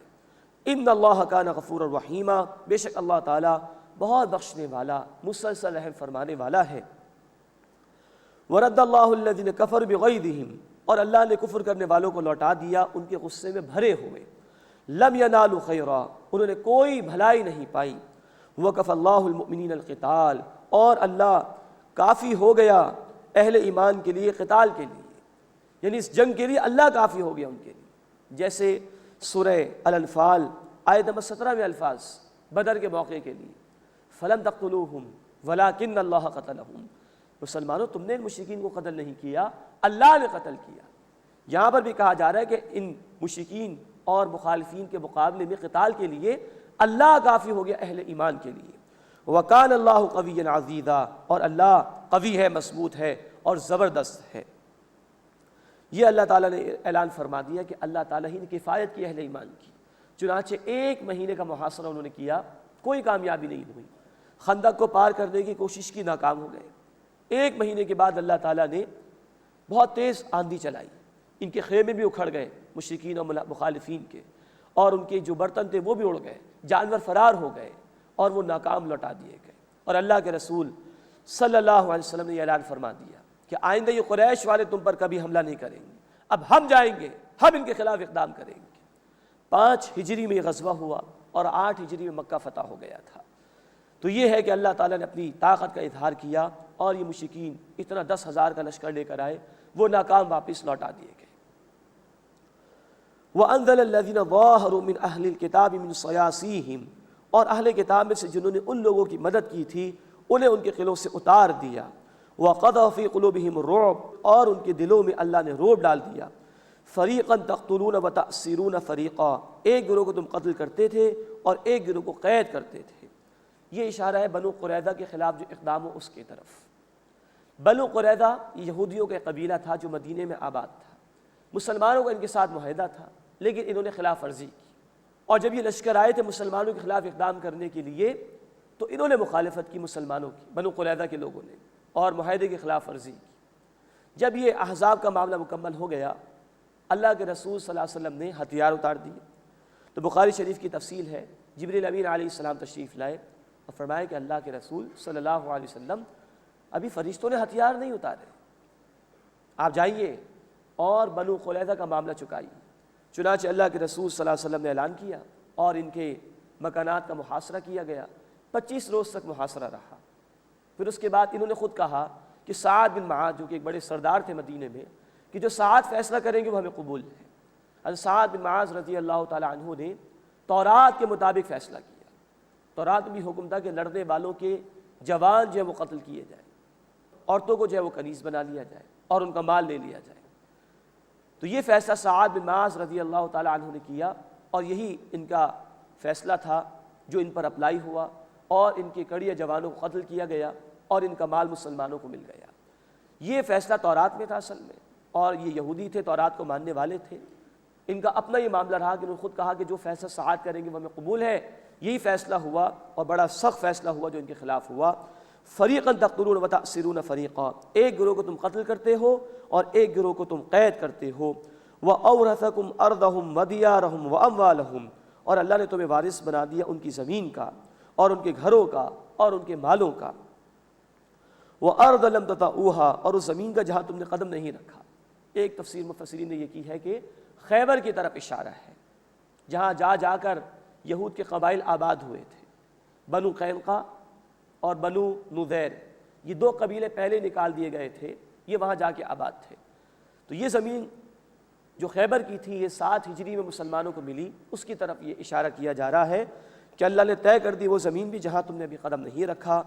[SPEAKER 3] ان اللہ کان غفورا رحیما، بے شک اللہ تعالیٰ بہت بخشنے والا، مسلسل رحم فرمانے والا ہے۔ ورد اللہ الذین کفروا بغیظہم، اور اللہ نے کفر کرنے والوں کو لوٹا دیا ان کے غصے میں بھرے ہوئے۔ لم ینالوا خیرا، انہوں نے کوئی بھلائی نہیں پائی۔ وکفی اللہ المؤمنین القتال، اور اللہ کافی ہو گیا اہل ایمان کے لیے قتال کے لیے، یعنی اس جنگ کے لیے اللہ کافی ہو گیا ان کے لیے۔ جیسے سورہ الانفال آیت نمبر 17 میں الفاظ بدر کے موقع کے لیے، فلم تقتلوہم ولکن اللہ قتلہم، مسلمانوں تم نے ان مشرکین کو قتل نہیں کیا، اللہ نے قتل کیا۔ یہاں پر بھی کہا جا رہا ہے کہ ان مشرکین اور مخالفین کے مقابلے میں قتال کے لیے اللہ کافی ہو گیا اہل ایمان کے لیے۔ وَكَانَ اللَّهُ قَوِيًّا عَزِيزًا، اور اللہ قوی ہے، مضبوط ہے اور زبردست ہے۔ یہ اللہ تعالیٰ نے اعلان فرما دیا کہ اللہ تعالیٰ ہی نے کفایت کی اہل ایمان کی۔ چنانچہ 1 مہینے کا محاصرہ انہوں نے کیا، کوئی کامیابی نہیں ہوئی، خندق کو پار کرنے کی کوشش کی، ناکام ہو گئے۔ 1 مہینے کے بعد اللہ تعالیٰ نے بہت تیز آندھی چلائی، ان کے خیمے بھی اکھڑ گئے مشرکین اور مخالفین کے، اور ان کے جو برتن تھے وہ بھی اڑ گئے، جانور فرار ہو گئے اور وہ ناکام لوٹا دیے گئے۔ اور اللہ کے رسول صلی اللہ علیہ وسلم نے یہ اعلان فرما دیا کہ آئندہ یہ قریش والے تم پر کبھی حملہ نہیں کریں گے، اب ہم جائیں گے، ہم ان کے خلاف اقدام کریں گے۔ 5 ہجری میں یہ غزوہ ہوا اور 8 ہجری میں مکہ فتح ہو گیا تھا۔ تو یہ ہے کہ اللہ تعالیٰ نے اپنی طاقت کا اظہار کیا اور یہ مشرکین اتنا 10,000 کا لشکر لے کر آئے، وہ ناکام واپس لوٹا دیے گئے۔ وَأَنزَلَ الَّذِينَ ظَاهَرُوا مِنْ أَهْلِ الْكِتَابِ مِنْ صَيَاصِيهِمْ، اور اہل کتاب میں سے جنہوں نے ان لوگوں کی مدد کی تھی انہیں ان کے قلعوں سے اتار دیا۔ وَقَذَفَ فِي قُلُوبِهِمُ الرُّعْبَ، اور ان کے دلوں میں اللہ نے رعب ڈال دیا۔ فَرِيقًا تَقْتُلُونَ وَتَأْسِرُونَ فَرِيقًا، ایک گروہ کو تم قتل کرتے تھے اور ایک گروہ کو قید کرتے تھے۔ یہ اشارہ ہے بنو قریظہ کے خلاف جو اقدام ہو اس کی طرف۔ بنو قریظہ یہودیوں کا قبیلہ تھا جو مدینے میں آباد تھا، مسلمانوں کا ان کے ساتھ معاہدہ تھا، لیکن انہوں نے خلاف ورزی کی، اور جب یہ لشکر آئے تھے مسلمانوں کے خلاف اقدام کرنے کے لیے تو انہوں نے مخالفت کی مسلمانوں کی، بنو قریظہ کے لوگوں نے، اور معاہدے کی خلاف ورزی کی۔ جب یہ احزاب کا معاملہ مکمل ہو گیا، اللہ کے رسول صلی اللہ علیہ وسلم نے ہتھیار اتار دیے۔ تو بخاری شریف کی تفصیل ہے، جبریل امین علیہ السلام تشریف لائے اور فرمایا کہ اللہ کے رسول صلی اللہ علیہ وسلم ابھی فرشتوں نے ہتھیار نہیں اتارے، آپ جائیے اور بنو قریظہ کا معاملہ چکائیے۔ چنانچہ اللہ کے رسول صلی اللہ علیہ وسلم نے اعلان کیا اور ان کے مکانات کا محاصرہ کیا گیا۔ 25 روز تک محاصرہ رہا۔ پھر اس کے بعد انہوں نے خود کہا کہ سعد بن معاذ جو کہ ایک بڑے سردار تھے مدینے میں، کہ جو سعد فیصلہ کریں گے وہ ہمیں قبول ہے۔ حضرت سعد بن معاذ رضی اللہ تعالیٰ عنہ نے تورات کے مطابق فیصلہ کیا۔ تورات میں بھی حکم تھا کہ لڑنے والوں کے جوان جو ہے وہ قتل کیے جائیں، عورتوں کو جو ہے وہ کنیز بنا لیا جائے اور ان کا مال لے لیا جائے۔ تو یہ فیصلہ سعد بن معاذ رضی اللہ تعالیٰ عنہ نے کیا، اور یہی ان کا فیصلہ تھا جو ان پر اپلائی ہوا، اور ان کے کڑیے جوانوں کو قتل کیا گیا اور ان کا مال مسلمانوں کو مل گیا۔ یہ فیصلہ تورات میں تھا اصل میں، اور یہ یہودی تھے، تورات کو ماننے والے تھے۔ ان کا اپنا یہ معاملہ رہا کہ انہوں نے خود کہا کہ جو فیصلہ سعد کریں گے وہ ہمیں قبول ہے۔ یہی فیصلہ ہوا اور بڑا سخت فیصلہ ہوا جو ان کے خلاف ہوا۔ فریقاً تقتلون وتأسرون فریقا، ایک گروہ کو تم قتل کرتے ہو اور ایک گروہ کو تم قید کرتے ہو۔ وَأَوْرَثَكُمْ أَرْضَهُمْ وَدِيَارَهُمْ وَأَمْوَالَهُمْ، اور اللہ نے تمہیں وارث بنا دیا ان کی زمین کا اور ان کے گھروں کا اور ان کے مالوں کا۔ وَأَرْضَ لَمْ تَطَئُوهَا، اور اس زمین کا جہاں تم نے قدم نہیں رکھا۔ ایک تفسیر مفسرین نے یہ کی ہے کہ خیبر کی طرف اشارہ ہے، جہاں جا کر یہود کے قبائل آباد ہوئے تھے، بنو قینقاع اور بنو نذیر، یہ دو قبیلے پہلے نکال دیے گئے تھے، یہ وہاں جا کے آباد تھے۔ تو یہ زمین جو خیبر کی تھی، یہ 7 ہجری میں مسلمانوں کو ملی، اس کی طرف یہ اشارہ کیا جا رہا ہے کہ اللہ نے طے کر دی وہ زمین بھی جہاں تم نے ابھی قدم نہیں رکھا۔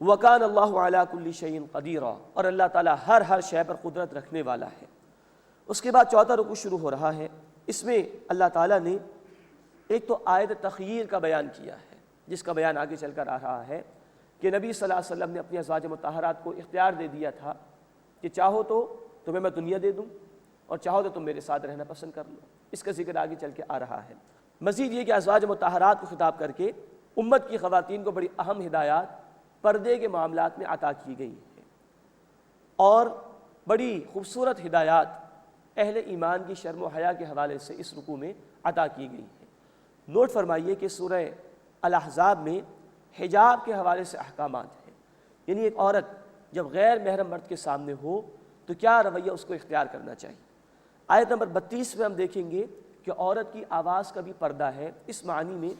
[SPEAKER 3] وَكَانَ اللَّهُ عَلَىٰ كُلِّ شَيْءٍ قَدِيرًا، اور اللہ تعالیٰ ہر شے پر قدرت رکھنے والا ہے۔ اس کے بعد 4واں رکوع شروع ہو رہا ہے، اس میں اللہ تعالیٰ نے ایک تو آیت تخییر کا بیان کیا ہے، جس کا بیان آگے چل کر آ رہا ہے کہ نبی صلی اللہ علیہ وسلم نے اپنی ازواج مطہرات کو اختیار دے دیا تھا کہ چاہو تو تمہیں میں دنیا دے دوں اور چاہو تو تم میرے ساتھ رہنا پسند کر لو۔ اس کا ذکر آگے چل کے آ رہا ہے۔ مزید یہ کہ ازواج مطہرات کو خطاب کر کے امت کی خواتین کو بڑی اہم ہدایات پردے کے معاملات میں عطا کی گئی ہیں، اور بڑی خوبصورت ہدایات اہل ایمان کی شرم و حیا کے حوالے سے اس رکوع میں عطا کی گئی ہیں۔ نوٹ فرمائیے کہ سورہ الاحزاب میں حجاب کے حوالے سے احکامات ہیں، یعنی ایک عورت جب غیر محرم مرد کے سامنے ہو تو کیا رویہ اس کو اختیار کرنا چاہیے۔ آیت نمبر 32 میں ہم دیکھیں گے کہ عورت کی آواز کا بھی پردہ ہے، اس معنی میں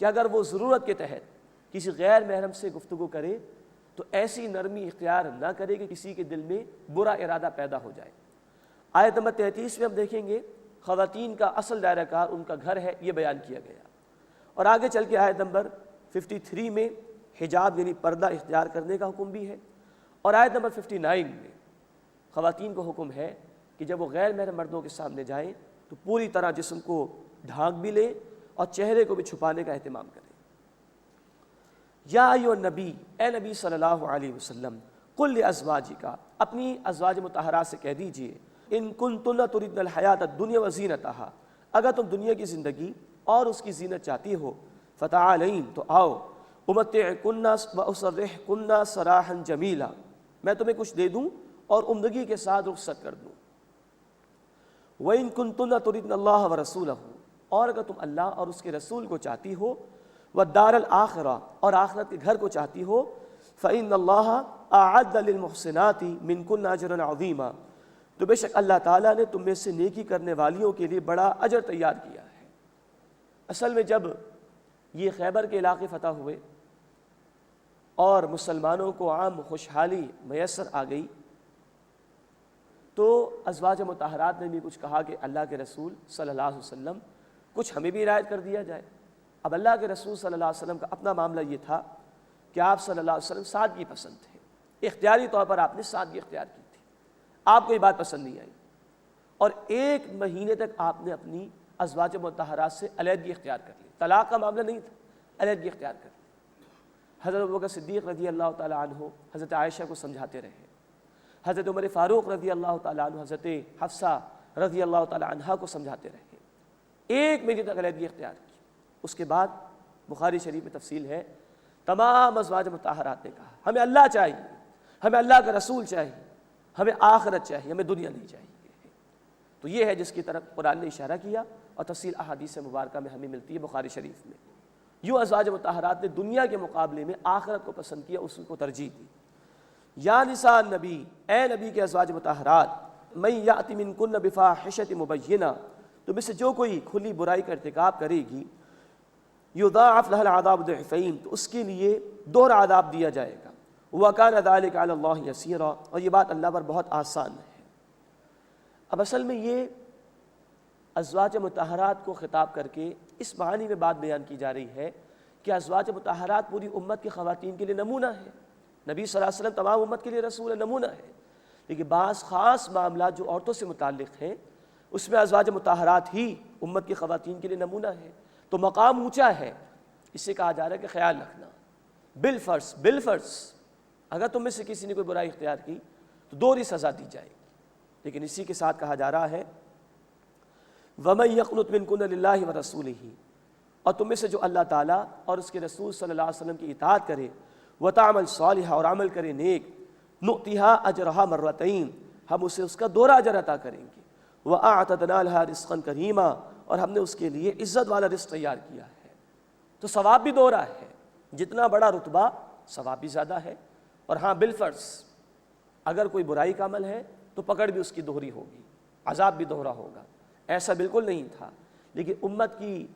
[SPEAKER 3] کہ اگر وہ ضرورت کے تحت کسی غیر محرم سے گفتگو کرے تو ایسی نرمی اختیار نہ کرے کہ کسی کے دل میں برا ارادہ پیدا ہو جائے۔ آیت نمبر 33 میں ہم دیکھیں گے خواتین کا اصل دائرہ کار ان کا گھر ہے، یہ بیان کیا گیا، اور آگے چل کے آیت نمبر 53 میں حجاب یعنی پردہ اختیار کرنے کا حکم بھی ہے، اور آیت نمبر 59 میں خواتین کو حکم ہے کہ جب وہ غیر محرم مردوں کے سامنے جائیں تو پوری طرح جسم کو ڈھانک بھی لیں اور چہرے کو بھی چھپانے کا اہتمام کریں۔ یا ایھا النبی، اے نبی صلی اللہ علیہ وسلم، قل لازواجک، اپنی ازواج مطہرات سے کہہ دیجئے، ان کنتن تردن الحیات الدنیا وزینتہا، اگر تم دنیا کی زندگی اور اس کی زینت چاہتی ہو، فتعالین، تو آؤ، امتعکن واسرحکن سراحا جمیلا، میں تمہیں کچھ دے دوں اور عمدگی کے ساتھ رخصت کر دوں۔ وَإِن كُنتُنَّ تُرِدْنَ اللَّهَ وَرَسُولَهُ، اور اگر تم اللہ اور اس کے رسول کو چاہتی ہو، وَالدَّارَ الْآخِرَةَ، اور آخرت کے گھر کو چاہتی ہو، فَإِنَّ اللَّهَ أَعَدَّ لِلْمُحْسِنَاتِ مِنكُنَّ أَجْرًا عَظِيمًا، تو بے شک اللہ تعالیٰ نے تم میں سے نیکی کرنے والیوں کے لیے بڑا اجر تیار کیا ہے۔ اصل میں جب یہ خیبر کے علاقے فتح ہوئے اور مسلمانوں کو عام خوشحالی میسر آ گئی تو ازواج مطہرات نے بھی کچھ کہا کہ اللہ کے رسول صلی اللہ علیہ وسلم کچھ ہمیں بھی عنایت کر دیا جائے۔ اب اللہ کے رسول صلی اللہ علیہ وسلم کا اپنا معاملہ یہ تھا کہ آپ صلی اللہ علیہ وسلم سادگی پسند تھے، اختیاری طور پر آپ نے سادگی اختیار کی تھی، آپ کو یہ بات پسند نہیں آئی، اور 1 مہینے تک آپ نے اپنی ازواج مطہرات سے علیحدگی اختیار کر لی، طلاق کا معاملہ نہیں تھا، علیحدگی اختیار کر لی۔ حضرت ابوبکر صدیق رضی اللہ تعالیٰ عنہ حضرت عائشہ کو سمجھاتے رہے، حضرت عمر فاروق رضی اللہ تعالیٰ عنہ حضرت حفصہ رضی اللہ تعالیٰ عنہ کو سمجھاتے رہے، 1 مہینے تک علیحدگی اختیار کی۔ اس کے بعد بخاری شریف میں تفصیل ہے، تمام ازواج مطہرات نے کہا ہمیں اللہ چاہیے، ہمیں اللہ کا رسول چاہیے، ہمیں آخرت چاہیے، ہمیں دنیا نہیں چاہیے۔ تو یہ ہے جس کی طرف قرآن نے اشارہ کیا، اور تفصیل احادیث مبارکہ میں ہمیں ملتی ہے بخاری شریف میں۔ یوں ازواج مطہرات نے دنیا کے مقابلے میں آخرت کو پسند کیا، اس کو ترجیح دی۔ یا نساء النبی، اے نبی کے ازواج مطہرات، من یأت منکن بفاحشۃ مبینہ، تو میں سے جو کوئی کھلی برائی کا ارتکاب کرے گی، یضاعف لها العذاب ضعفین، تو اس کے لیے دوہرا عذاب دیا جائے گا، وکان ذلک علی اللہ یسیرا، اور یہ بات اللہ پر بہت آسان ہے۔ اب اصل میں یہ ازواج مطہرات کو خطاب کر کے اس معنی میں بات بیان کی جا رہی ہے کہ ازواج مطہرات پوری امت کی خواتین کے لیے نمونہ ہے، نبی صلی اللہ علیہ وسلم تمام امت کے لیے رسول نمونہ ہے، لیکن بعض خاص معاملات جو عورتوں سے متعلق ہیں اس میں ازواج مطہرات ہی امت کی خواتین کے لیے نمونہ ہے، تو مقام اونچا ہے۔ اس سے کہا جا رہا ہے کہ خیال رکھنا، بالفرض اگر تم میں سے کسی نے کوئی برائی اختیار کی تو دوہری سزا دی جائے گی، لیکن اسی کے ساتھ کہا جا رہا ہے وَمَن يَقْنُتْ مِنكُنَّ لِلَّهِ وَرَسُولِهِ، اور تم میں سے جو اللہ تعالیٰ اور اس کے رسول صلی اللہ علیہ وسلم کی اطاعت کرے، وَتَعْمَلْ صَالِحًا، اور عمل کرے نیک، نُؤْتِهَا أَجْرَهَا مرتين، ہم اسے اس کا دوہرا اجر عطا کریں گے، وَأَعْتَدْنَا لَهَا رِزْقًا كَرِيمًا، اور ہم نے اس کے لیے عزت والا رزق تیار کیا ہے۔ تو ثواب بھی دوہرا ہے، جتنا بڑا رتبہ ثواب بھی زیادہ ہے، اور ہاں بالفرض اگر کوئی برائی کا عمل ہے تو پکڑ بھی اس کی دوہری ہوگی، عذاب بھی دوہرا ہوگا، ایسا بالکل نہیں تھا۔ لیکن امت کی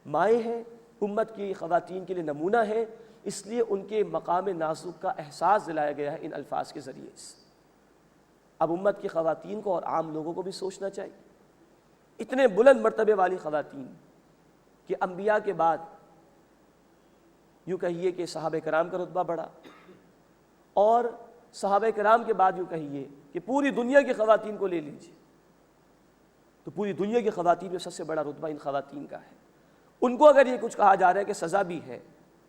[SPEAKER 3] مائیں ہیں، امت کی خواتین کے لیے نمونہ ہے، اس لیے ان کے مقام نازک کا احساس دلایا گیا ہے ان الفاظ کے ذریعے سے۔ اب امت کی خواتین کو اور عام لوگوں کو بھی سوچنا چاہیے، اتنے بلند مرتبے والی خواتین کہ انبیاء کے بعد یوں کہیے کہ صحابہ کرام کا رتبہ بڑھا، اور صحابہ کرام کے بعد یوں کہیے کہ پوری دنیا کی خواتین کو لے لیجیے تو پوری دنیا کی خواتین میں سب سے بڑا رتبہ ان خواتین کا ہے۔ ان کو اگر یہ کچھ کہا جا رہا ہے کہ سزا بھی ہے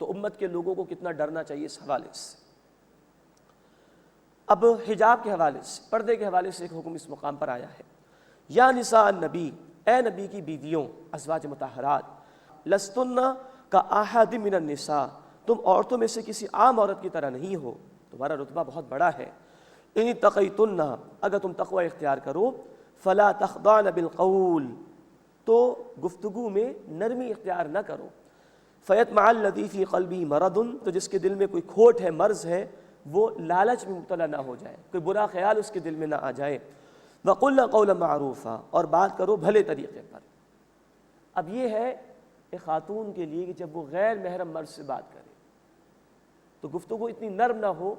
[SPEAKER 3] تو امت کے لوگوں کو کتنا ڈرنا چاہیے اس حوالے سے۔ اب حجاب کے حوالے سے، پردے کے حوالے سے ایک حکم اس مقام پر آیا ہے، یا نساء النبی، اے نبی کی بیویوں، ازواج مطہرات، لستن کا احد من النساء، تم عورتوں میں سے کسی عام عورت کی طرح نہیں ہو، تمہارا رتبہ بہت بڑا ہے۔ ان اتقیتن، اگر تم تقوی اختیار کرو، فلا تخضعن بالقول، تو گفتگو میں نرمی اختیار نہ کرو، فیطمع الذی فی قلبہ مرض، تو جس کے دل میں کوئی کھوٹ ہے، مرض ہے، وہ لالچ میں مبتلا نہ ہو جائے، کوئی برا خیال اس کے دل میں نہ آ جائے۔ وقلن قولا معروفا، اور بات کرو بھلے طریقے پر۔ اب یہ ہے ایک خاتون کے لیے کہ جب وہ غیر محرم مرد سے بات کرے تو گفتگو اتنی نرم نہ ہو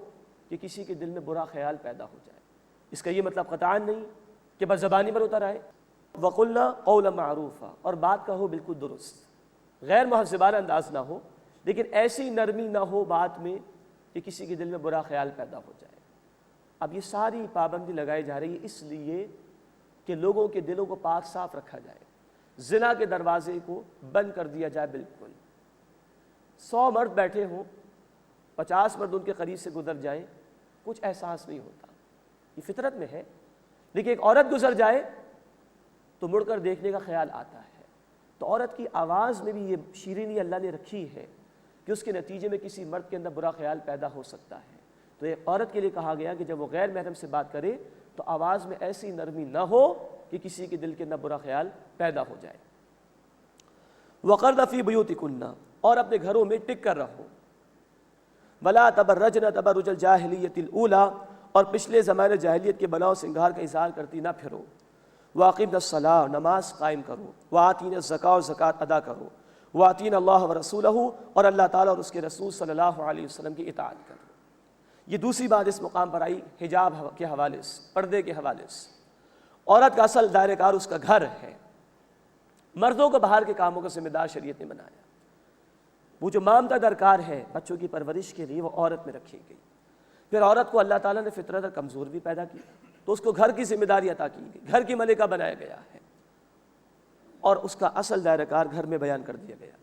[SPEAKER 3] کہ کسی کے دل میں برا خیال پیدا ہو جائے۔ اس کا یہ مطلب قطعاً نہیں کہ بس زبانی پر اتر آئے۔ وقلنا قولا معروفا، اور بات کہو بالکل درست، غیر مہذبانہ انداز نہ ہو، لیکن ایسی نرمی نہ ہو بات میں کہ کسی کے دل میں برا خیال پیدا ہو جائے۔ اب یہ ساری پابندی لگائی جا رہی ہے اس لیے کہ لوگوں کے دلوں کو پاک صاف رکھا جائے، زنا کے دروازے کو بند کر دیا جائے بالکل۔ 100 مرد بیٹھے ہوں، 50 مرد ان کے قریب سے گزر جائیں، کچھ احساس نہیں ہوتا، یہ فطرت میں ہے، لیکن ایک عورت گزر جائے تو مڑ کر دیکھنے کا خیال آتا ہے۔ تو عورت کی آواز میں بھی یہ شیرینی اللہ نے رکھی ہے کہ اس کے نتیجے میں کسی مرد کے اندر برا خیال پیدا ہو سکتا ہے۔ تو ایک عورت کے لیے کہا گیا کہ جب وہ غیر محرم سے بات کرے تو آواز میں ایسی نرمی نہ ہو کہ کسی کے دل کے اندر برا خیال پیدا ہو جائے۔ وقرن فی بیوتکن، اور اپنے گھروں میں ٹک کر رہو۔ ولا تبرجن تبرج الجاہلیت الاولی، اور پچھلے زمانے جاہلیت کے بناؤ سنگار کا اظہار کرتی نہ پھرو۔ واقمن الصلاۃ، نماز قائم کرو۔ وآتین الزکاۃ، اور زکوٰۃ ادا کرو۔ وآتین اللہ ورسولہ، اور اللہ تعالیٰ اور اس کے رسول صلی اللہ علیہ وسلم کی اطاعت کرو۔ یہ دوسری بات اس مقام پر آئی حجاب کے حوالے سے، پردے کے حوالے سے۔ عورت کا اصل دائرہ کار اس کا گھر ہے، مردوں کو باہر کے کاموں کا ذمہ دار شریعت نے بنایا۔ وہ جو مامتا درکار ہے بچوں کی پرورش کے لیے وہ عورت میں رکھی گئی۔ پھر عورت کو اللہ تعالیٰ نے فطرت اور کمزور بھی پیدا کی تو اس کو گھر کی ذمہ داری عطا کی گئی، گھر کی ملکہ بنایا گیا ہے، اور اس کا اصل دائرہ کار گھر میں بیان کر دیا گیا۔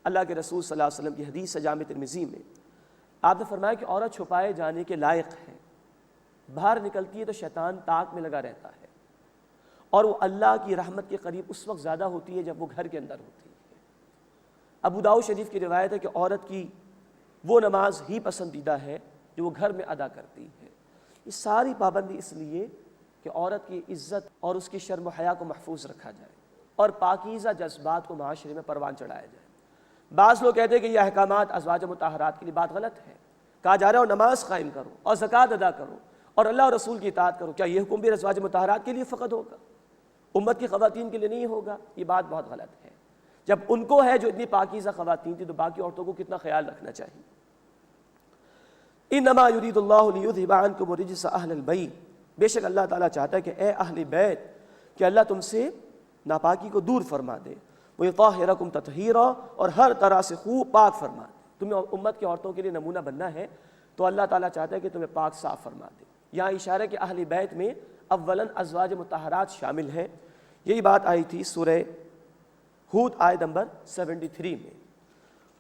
[SPEAKER 3] اللہ کے رسول صلی اللہ علیہ وسلم کی حدیث جامع ترمذی میں آپ نے فرمایا کہ عورت چھپائے جانے کے لائق ہے، باہر نکلتی ہے تو شیطان طاق میں لگا رہتا ہے، اور وہ اللہ کی رحمت کے قریب اس وقت زیادہ ہوتی ہے جب وہ گھر کے اندر ہوتی ہے۔ ابو داؤد شریف کی روایت ہے کہ عورت کی وہ نماز ہی پسندیدہ ہے جو وہ گھر میں ادا کرتی ہے۔ یہ ساری پابندی اس لیے کہ عورت کی عزت اور اس کی شرم و حیا کو محفوظ رکھا جائے اور پاکیزہ جذبات کو معاشرے میں پروان چڑھایا جائے۔ بعض لوگ کہتے ہیں کہ یہ احکامات ازواج مطہرات کے لیے بات غلط ہے، کہا جا رہا ہے نماز قائم کرو اور زکوٰۃ ادا کرو اور اللہ اور رسول کی اطاعت کرو، کیا یہ حکم بھی ازواج مطہرات کے لیے فقط ہوگا، امت کی خواتین کے لیے نہیں ہوگا؟ یہ بات بہت غلط ہے۔ جب ان کو ہے جو اتنی پاکیزہ خواتین تھی تو باقی عورتوں کو کتنا خیال رکھنا چاہیے۔ انما یرید اللہ لیذھب عنکم الرجس اہل البیت، بے شک اللہ تعالیٰ چاہتا ہے کہ اے اہل بیت کہ اللہ تم سے ناپاکی کو دور فرما دے، ویطہرکم تطہیرا، اور ہر طرح سے خوب پاک فرما دے۔ تمہیں امت کی عورتوں کے لیے نمونہ بننا ہے تو اللہ تعالیٰ چاہتا ہے کہ تمہیں پاک صاف فرما دے۔ یہاں اشارہ ہے کہ اہل بیت میں اولاً ازواج مطہرات شامل ہیں، یہی بات آئی تھی سورہ ہود آیت نمبر 73 میں۔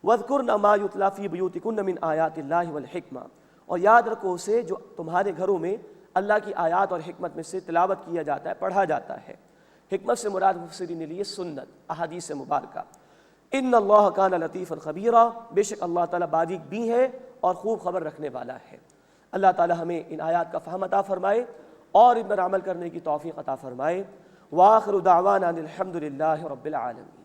[SPEAKER 3] وَاذْكُرْنَ مَا يُتْلَىٰ فِي بُيُوتِكُنَّ مِنْ آيَاتِ اللَّهِ وَالْحِكْمَةِ، اور یاد رکھو اسے جو تمہارے گھروں میں اللہ کی آیات اور حکمت میں سے تلاوت کیا جاتا ہے، پڑھا جاتا ہے۔ حکمت سے مراد مفسرین نے لیے سنت، احادیث مبارکہ۔ ان اللہ کان لطیفا خبیرا، بے شک اللہ تعالیٰ باریک بھی ہے اور خوب خبر رکھنے والا ہے۔ اللہ تعالیٰ ہمیں ان آیات کا فہم عطا فرمائے اور ان پر عمل کرنے کی توفیق عطا فرمائے۔ وآخر دعوانا الحمد للہ رب العالمین۔